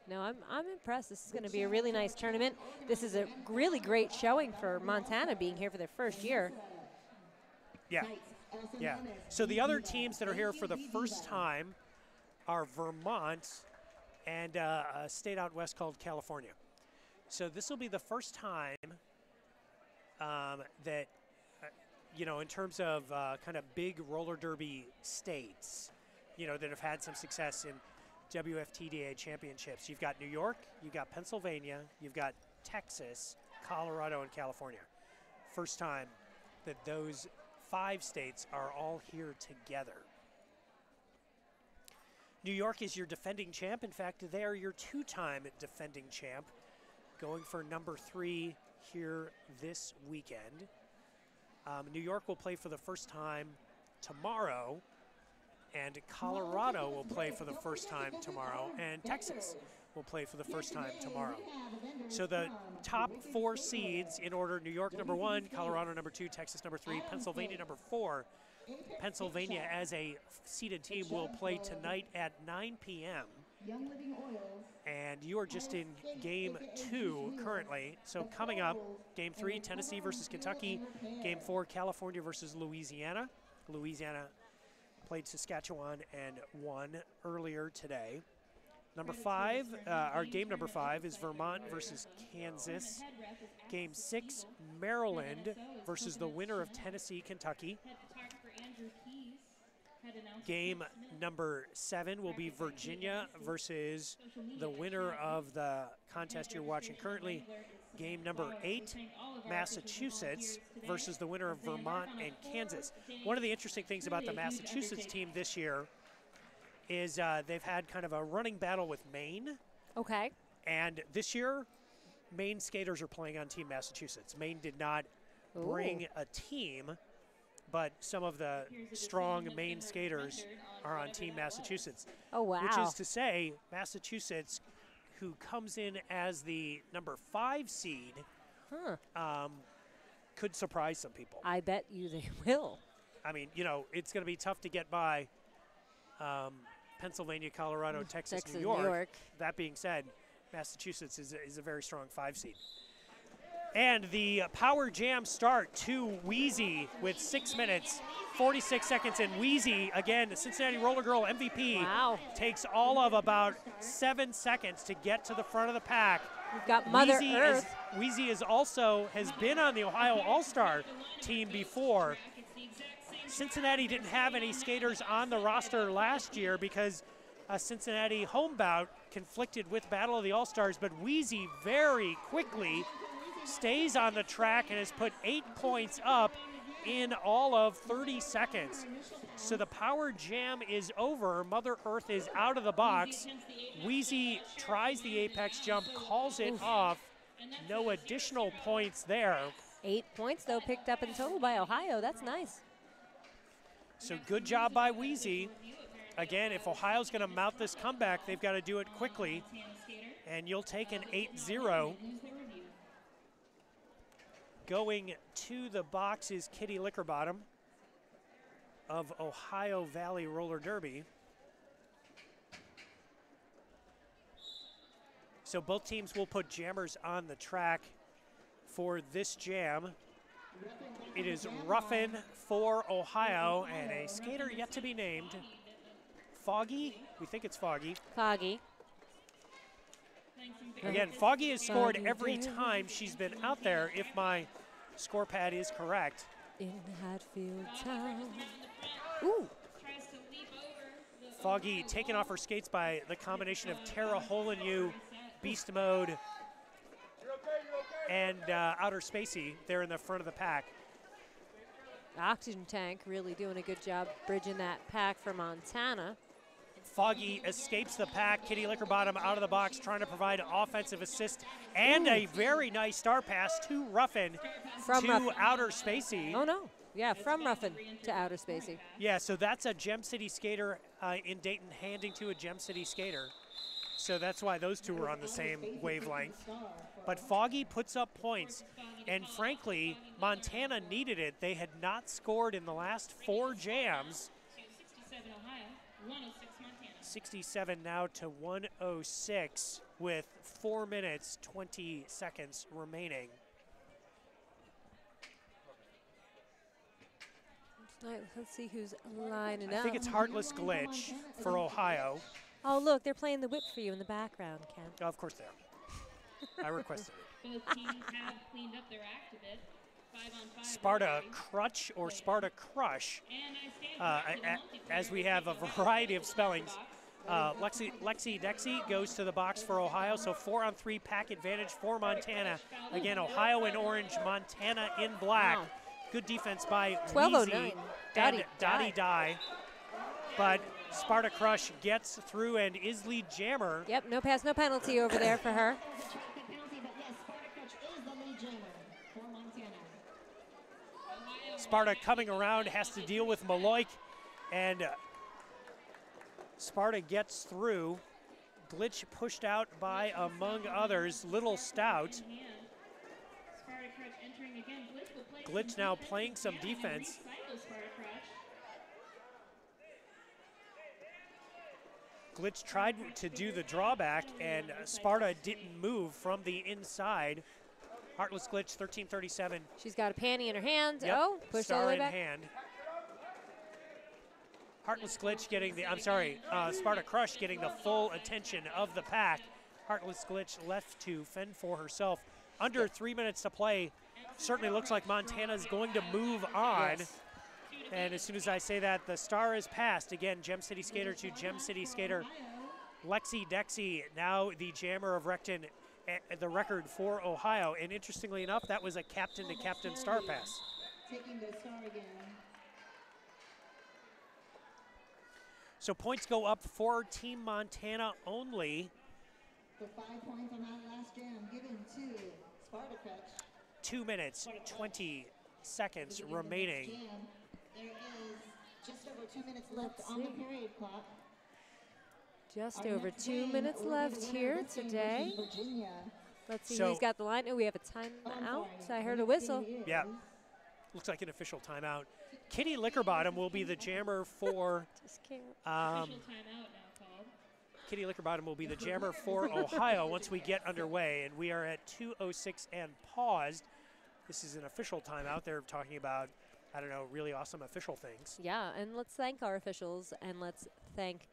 No, I'm impressed. This is going to be a really nice tournament. This is a really great showing for Montana being here for their first year. Yeah, yeah. So the other teams that are here for the first time are Vermont and a state out west called California. So this will be the first time that, in terms of kind of big roller derby states, that have had some success in WFTDA championships. You've got New York, you've got Pennsylvania, you've got Texas, Colorado, and California. First time that those 5 states are all here together. New York is your defending champ. In fact, they are your 2-time defending champ, going for number 3 here this weekend. New York will play for the first time tomorrow, and Colorado will play for the first time tomorrow, and Texas will play for the first time tomorrow. So the top 4 seeds in order: New York number 1, Colorado number 2, Texas number 3, Pennsylvania number 4, Pennsylvania as a seeded team will play tonight at 9 p.m. Young Living Oils. And you are just in game 2 currently. So coming up, game 3, Tennessee versus Kentucky. Game 4, California versus Louisiana. Louisiana played Saskatchewan and won earlier today. Number 5, our game number 5 is Vermont versus Kansas. Game 6, Maryland versus the winner of Tennessee, Kentucky. Game number 7 will be Virginia versus the winner of the contest you're watching currently. Game number 8, Massachusetts versus the winner of Vermont and Kansas. One of the interesting things about the Massachusetts team this year is they've had kind of a running battle with Maine. Okay. And this year, Maine skaters are playing on Team Massachusetts. Maine did not bring a team, but some of the strong Maine skaters are on Team Massachusetts. Oh, wow. Which is to say, Massachusetts, who comes in as the number 5 seed, could surprise some people. I bet you they will. I mean, you know, it's going to be tough to get by Pennsylvania, Colorado, Texas, New York. That being said, Massachusetts is a very strong 5 seed. And the Power Jam start to Wheezy with 6 minutes, 46 seconds. And Wheezy, again, the Cincinnati Roller Girl MVP, takes all of about 7 seconds to get to the front of the pack. We've got Mother Earth. Wheezy has been on the Ohio All-Star team before. Cincinnati didn't have any skaters on the roster last year because a Cincinnati home bout conflicted with Battle of the All-Stars, but Wheezy very quickly stays on the track and has put 8 points up in all of 30 seconds. So the Power Jam is over. Mother Earth is out of the box. Wheezy tries the apex jump, calls it off. No additional points there. 8 points, though, picked up in total by Ohio. That's nice. So good job by Wheezy. Again, if Ohio's going to mount this comeback, they've got to do it quickly. And you'll take an 8-0. Going to the box is Kitty Lickerbottom of Ohio Valley Roller Derby. So both teams will put jammers on the track for this jam. It is Ruffin for Ohio and a skater yet to be named. Foggy? We think it's Foggy. Foggy. Again, Foggy has scored every time she's been out there, if my score pad is correct. In Hatfield Town. Ooh. Foggy taken off her skates by the combination of Tara Holinew, Beast Mode, and Outer Spacey there in the front of the pack. Oxygen Tank really doing a good job bridging that pack for Montana. Foggy escapes the pack. Kitty Lickerbottom out of the box trying to provide offensive assist and a very nice star pass to Ruffin Outer Spacey. Oh, no. Yeah, from Ruffin to Outer Spacey. Yeah, so that's a Gem City skater in Dayton handing to a Gem City skater. So that's why those two were on the same wavelength. But Foggy puts up points. And frankly, Montana needed it. They had not scored in the last 4 jams. 67 now to 106 with 4 minutes, 20 seconds remaining. Let's see who's lining up. I think it's Heartless Glitch for Ohio. Oh, look, they're playing the whip for you in the background, Ken. Oh, of course they are. I requested it. Both teams have cleaned up their act a bit. 5-on-5 Sparta Crutch or Sparta Crush, as we have a variety of spellings. Lexi Dexy goes to the box for Ohio, so 4-on-3 pack advantage for Montana. Again, Ohio in orange, Montana in black. Wow. Good defense by 12:09. and Dottie Die. But Sparta Crush gets through, and Isley Jammer. Yep, no pass, no penalty over there for her. Sparta coming around, has to deal with Maloik, and Sparta gets through. Glitch pushed out by, among others, Little Stout. Glitch now playing some defense. Glitch tried to do the drawback, and Sparta didn't move from the inside. Heartless Glitch, 13:37. She's got a panty in her hand. Yep. Oh, pushed all the Star way in back. hand. Heartless Glitch getting the, Sparta Crush getting the full attention of the pack. Heartless Glitch left to fend for herself. Under 3 minutes to play. Certainly looks like Montana's going to move on. Yes. And as soon as I say that, the star is passed. Again, Gem City Skater to Gem City Skater. Lexi Dexy, now the jammer of Recton, the record for Ohio. And interestingly enough, that was a captain-to-captain star pass. Taking the star again. So points go up for Team Montana only. For 5 points on that last jam, given to Sparta Crush. 2 minutes, 20 seconds remaining. Jam. There is just over 2 minutes left on the period clock. Just Our over next 2 game minutes will be left the winner here of this game today. versus Virginia. Let's see So- who's got the line. Oh, we have a Oh, I'm timeout. sorry. I heard The a next whistle. game is Yeah. Looks like an official timeout. Kitty Lickerbottom will be the jammer for Just can't. Official timeout now called. Kitty Lickerbottom will be the jammer for Ohio once we get underway, and we are at 2:06 and paused. This is an official timeout. They're talking about, I don't know, really awesome official things. Yeah, and let's thank our officials, and let's thank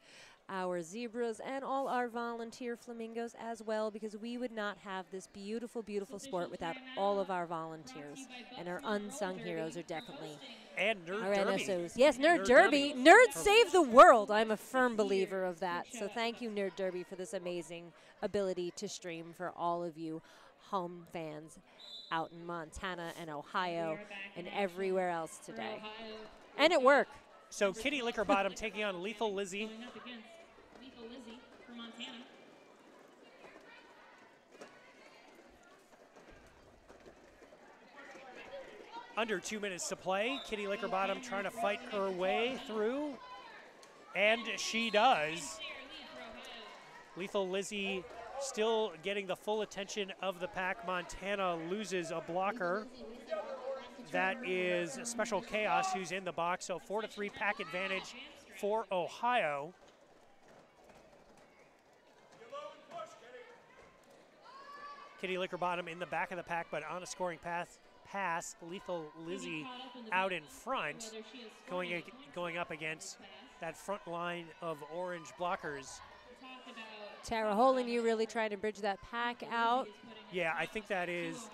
our zebras and all our volunteer flamingos as well, because we would not have this beautiful, beautiful sport without all of our volunteers. And our unsung heroes are definitely And Nerd our Derby. NSOs. Yes, Nerd Nerd Derby. Derby. Nerds save the world. I'm a firm believer of that. So thank you, Nerd Derby, for this amazing ability to stream for all of you home fans out in Montana and Ohio and everywhere else today. And at work. So Kitty Lickerbottom taking on Lethal Lizzie. Going up against Lethal Lizzie for Montana. Under 2 minutes to play. Kitty Lickerbottom trying to fight her way through. And she does. Lethal Lizzie still getting the full attention of the pack. Montana loses a blocker. That is Special Chaos, who's in the box. So 4-3 pack advantage for Ohio. Kitty Lickerbottom in the back of the pack, but on a scoring pass. Lethal Lizzie out in front, going up against that front line of orange blockers. Tara Holen, you really trying to bridge that pack out. Yeah, I think that is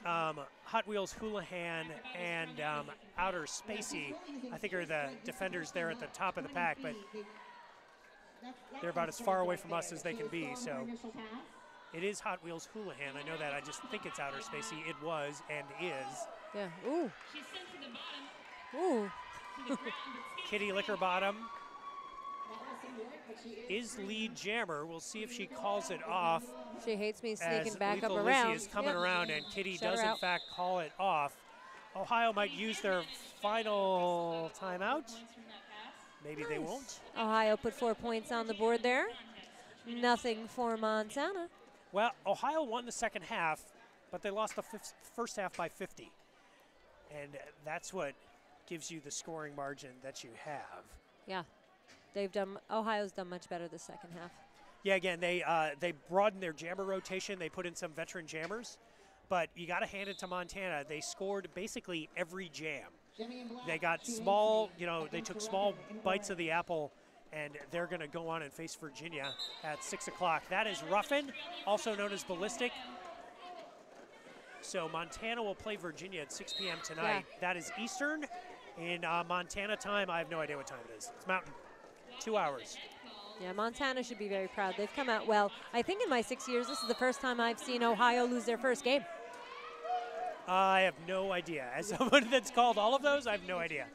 Hot Wheels Houlihan and Outer Spacey, I think, are the defenders there at the top of the pack, but they're about as far away from us as they can be. So it is Hot Wheels Houlihan. I know that. I just think it's Outer Spacey. It was and is. Yeah. Ooh. She's sent to the bottom. Ooh. To the ground, but Kitty Lickerbottom is lead jammer. We'll see if she calls it off. She hates me As sneaking back up Lethal around. Lizzie is coming Yep. around, and Kitty Shut her does in out. fact call it off. Ohio might use their final timeout. points from that pass. Maybe they won't. Ohio put 4 points on the board there. Nothing for Montana. Well, Ohio won the second half, but they lost the first half by 50. And that's what gives you the scoring margin that you have. Yeah. Ohio's done much better the second half. Yeah, again, they broadened their jammer rotation. They put in some veteran jammers. But you got to hand it to Montana. They scored basically every jam. They got small, they took small bites of the apple, and they're going to go on and face Virginia at 6 o'clock. That is Ruffin, also known as Ballistic. So Montana will play Virginia at 6 p.m. tonight. Yeah. That is Eastern. In Montana time, I have no idea what time it is. It's Mountain. 2 hours. Yeah, Montana should be very proud. They've come out well. I think in my 6 years, this is the first time I've seen Ohio lose their first game. I have no idea. As someone that's called all of those, I have no idea.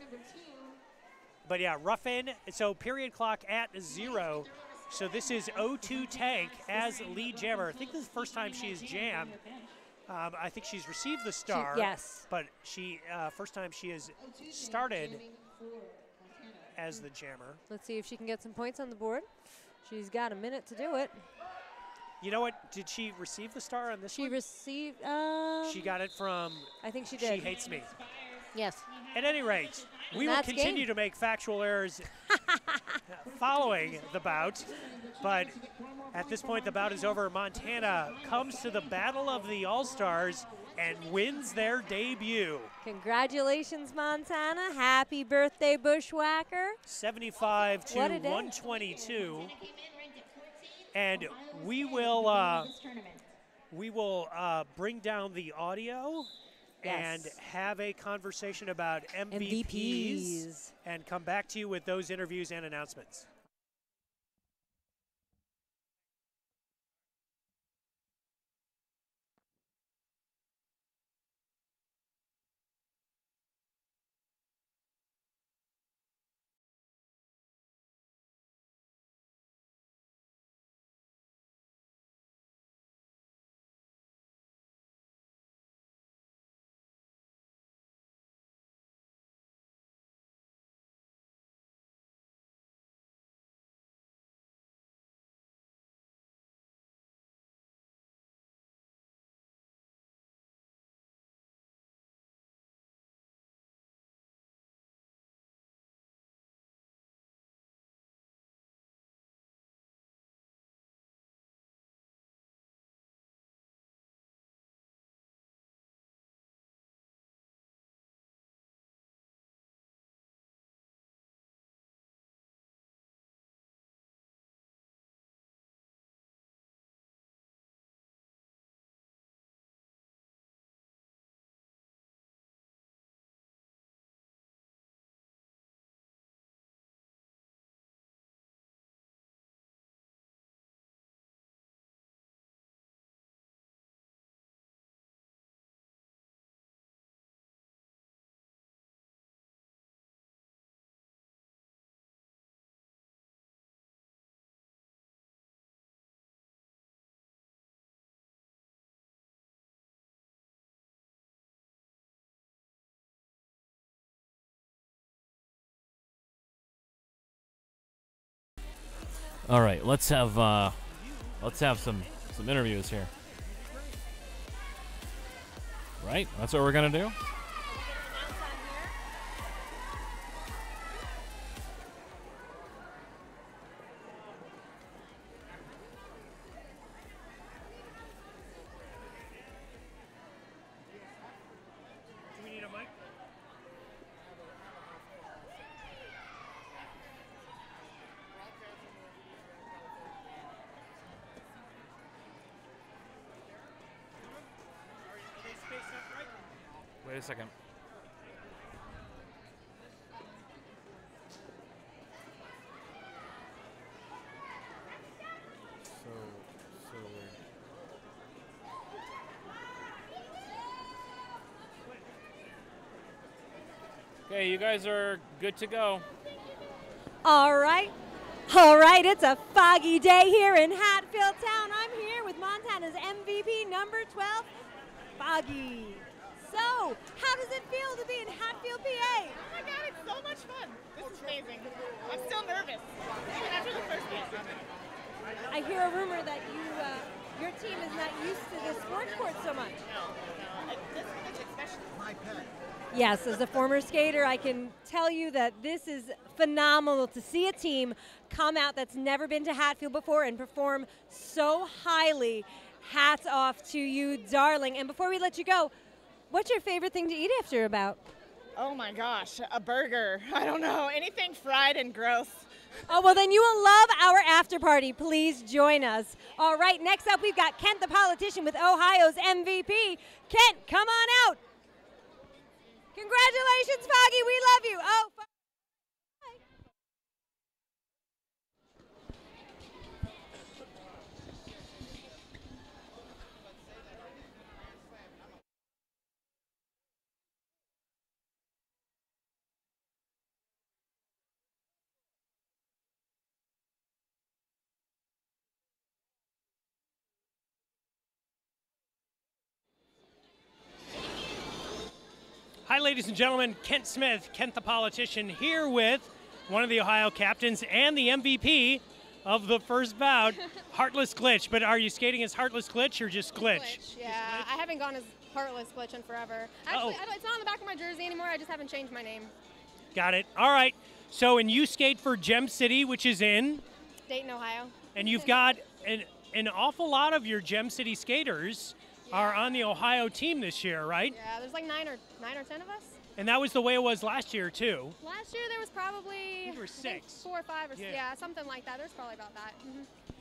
But yeah, Ruffin. So period clock at 0. So this is O2 Tank as lead jammer. I think this is the first time she has jammed. I think she's received the star. Yes. But she first time she has started as the jammer. Let's see if she can get some points on the board. She's got a minute to do it. You know what? Did she receive the star on this She one? received. She got it from I think she She did. Hates Me. Yes. At any rate, we will That's continue game. to make factual errors following the bout. But at this point, the bout is over. Montana comes to the Battle of the All-Stars and wins their debut. Congratulations, Montana. Happy birthday, Bushwhacker. 75 to 122. And we will bring down the audio and have a conversation about MVPs and come back to you with those interviews and announcements. All right, let's have some interviews here. Right, that's what we're gonna do. Do we need a mic? Wait a second. So weird. Okay, you guys are good to go. All right. All right, it's a foggy day here in Hatfield Town. I'm here with Montana's MVP, number 12, Foggy. So, how does it feel to be in Hatfield, PA? Oh my God, it's so much fun. This is amazing. I'm still nervous, even after the first game. I hear a rumor that your team is not used to the sports court so much. No. This is especially my pet. Yes, as a former skater, I can tell you that this is phenomenal to see a team come out that's never been to Hatfield before and perform so highly. Hats off to you, darling. And before we let you go, what's your favorite thing to eat after a bout? Oh my gosh, a burger. I don't know, anything fried and gross. Oh, well, then you will love our after party. Please join us. All right, next up, we've got Kent the politician with Ohio's MVP. Kent, come on out. Congratulations, Foggy. We love you. Oh, bye. Hi, ladies and gentlemen. Kent Smith, Kent the politician, here with one of the Ohio captains and the MVP of the first bout, Heartless Glitch. But are you skating as Heartless Glitch or just Glitch? Yeah, I haven't gone as Heartless Glitch in forever. Actually, it's not on the back of my jersey anymore. I just haven't changed my name. Got it. All right. So, and you skate for Gem City, which is in, Dayton, Ohio. and you've got an awful lot of your Gem City skaters are on the Ohio team this year, right? Yeah, there's like nine or 10 of us. And that was the way it was last year, too. Last year there was probably There were I think 6. 4 or 5 or Yeah. yeah, something like that. There's probably about that.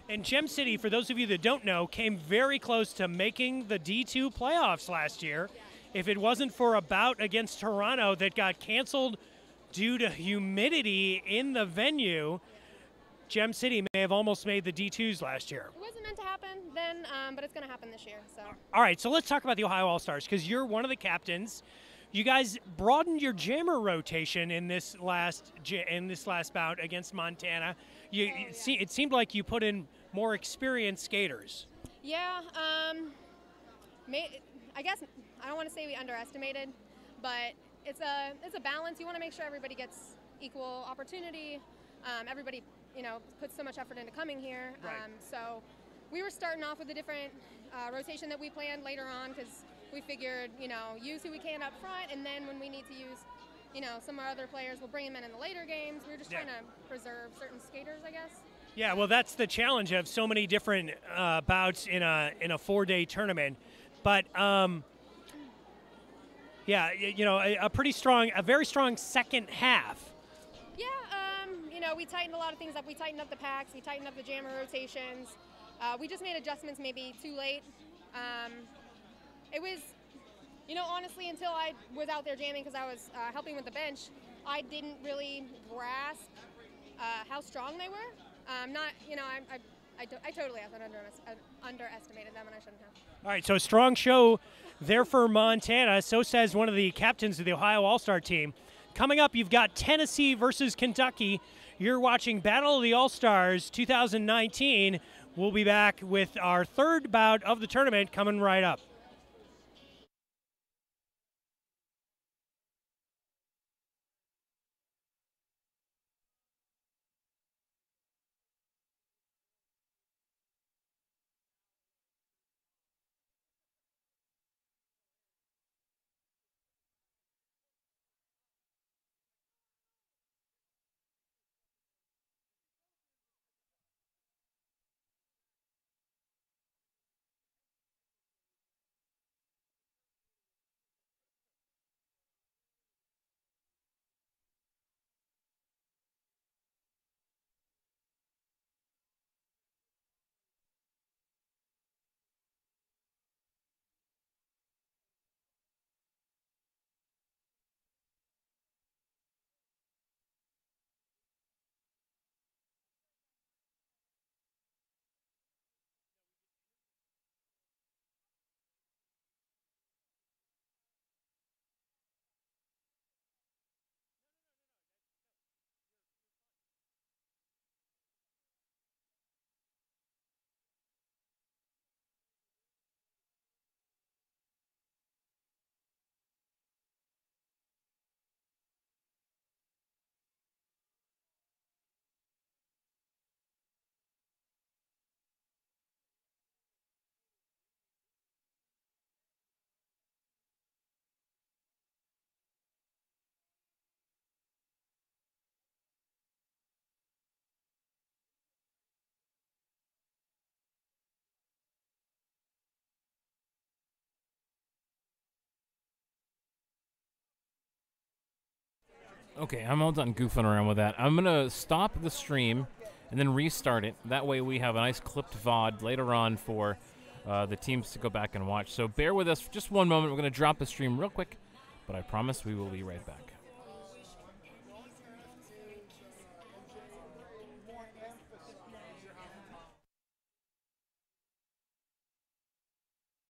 And Gem City, for those of you that don't know, came very close to making the D2 playoffs last year. If it wasn't for a bout against Toronto that got canceled due to humidity in the venue, Gem City may have almost made the D2s last year. It wasn't meant to happen then, but it's going to happen this year. So All right, so let's talk about the Ohio All-Stars, because you're one of the captains. You guys broadened your jammer rotation in this last bout against Montana. It seemed like you put in more experienced skaters. yeah, I guess I don't want to say we underestimated, but it's a balance. You want to make sure everybody gets equal opportunity. Everybody, puts so much effort into coming here. Right. So we were starting off with a different rotation that we planned later on because we figured, use who we can up front, and then when we need to use, some of our other players, we'll bring them in the later games. We were just trying to preserve certain skaters, I guess. Yeah, well, that's the challenge of so many different bouts in a 4-day tournament. But a very strong second half. Yeah, we tightened a lot of things up. We tightened up the packs. We tightened up the jammer rotations. We just made adjustments maybe too late. It was, honestly, until I was out there jamming because I was helping with the bench, I didn't really grasp how strong they were. I totally underestimated them, and I shouldn't have. All right, so a strong show there for Montana. So says one of the captains of the Ohio All-Star team. Coming up, you've got Tennessee versus Kentucky. You're watching Battle of the All-Stars 2019. We'll be back with our third bout of the tournament coming right up. Okay, I'm all done goofing around with that. I'm going to stop the stream and then restart it. That way we have a nice clipped VOD later on for the teams to go back and watch. So bear with us for just one moment. We're going to drop the stream real quick, but I promise we will be right back.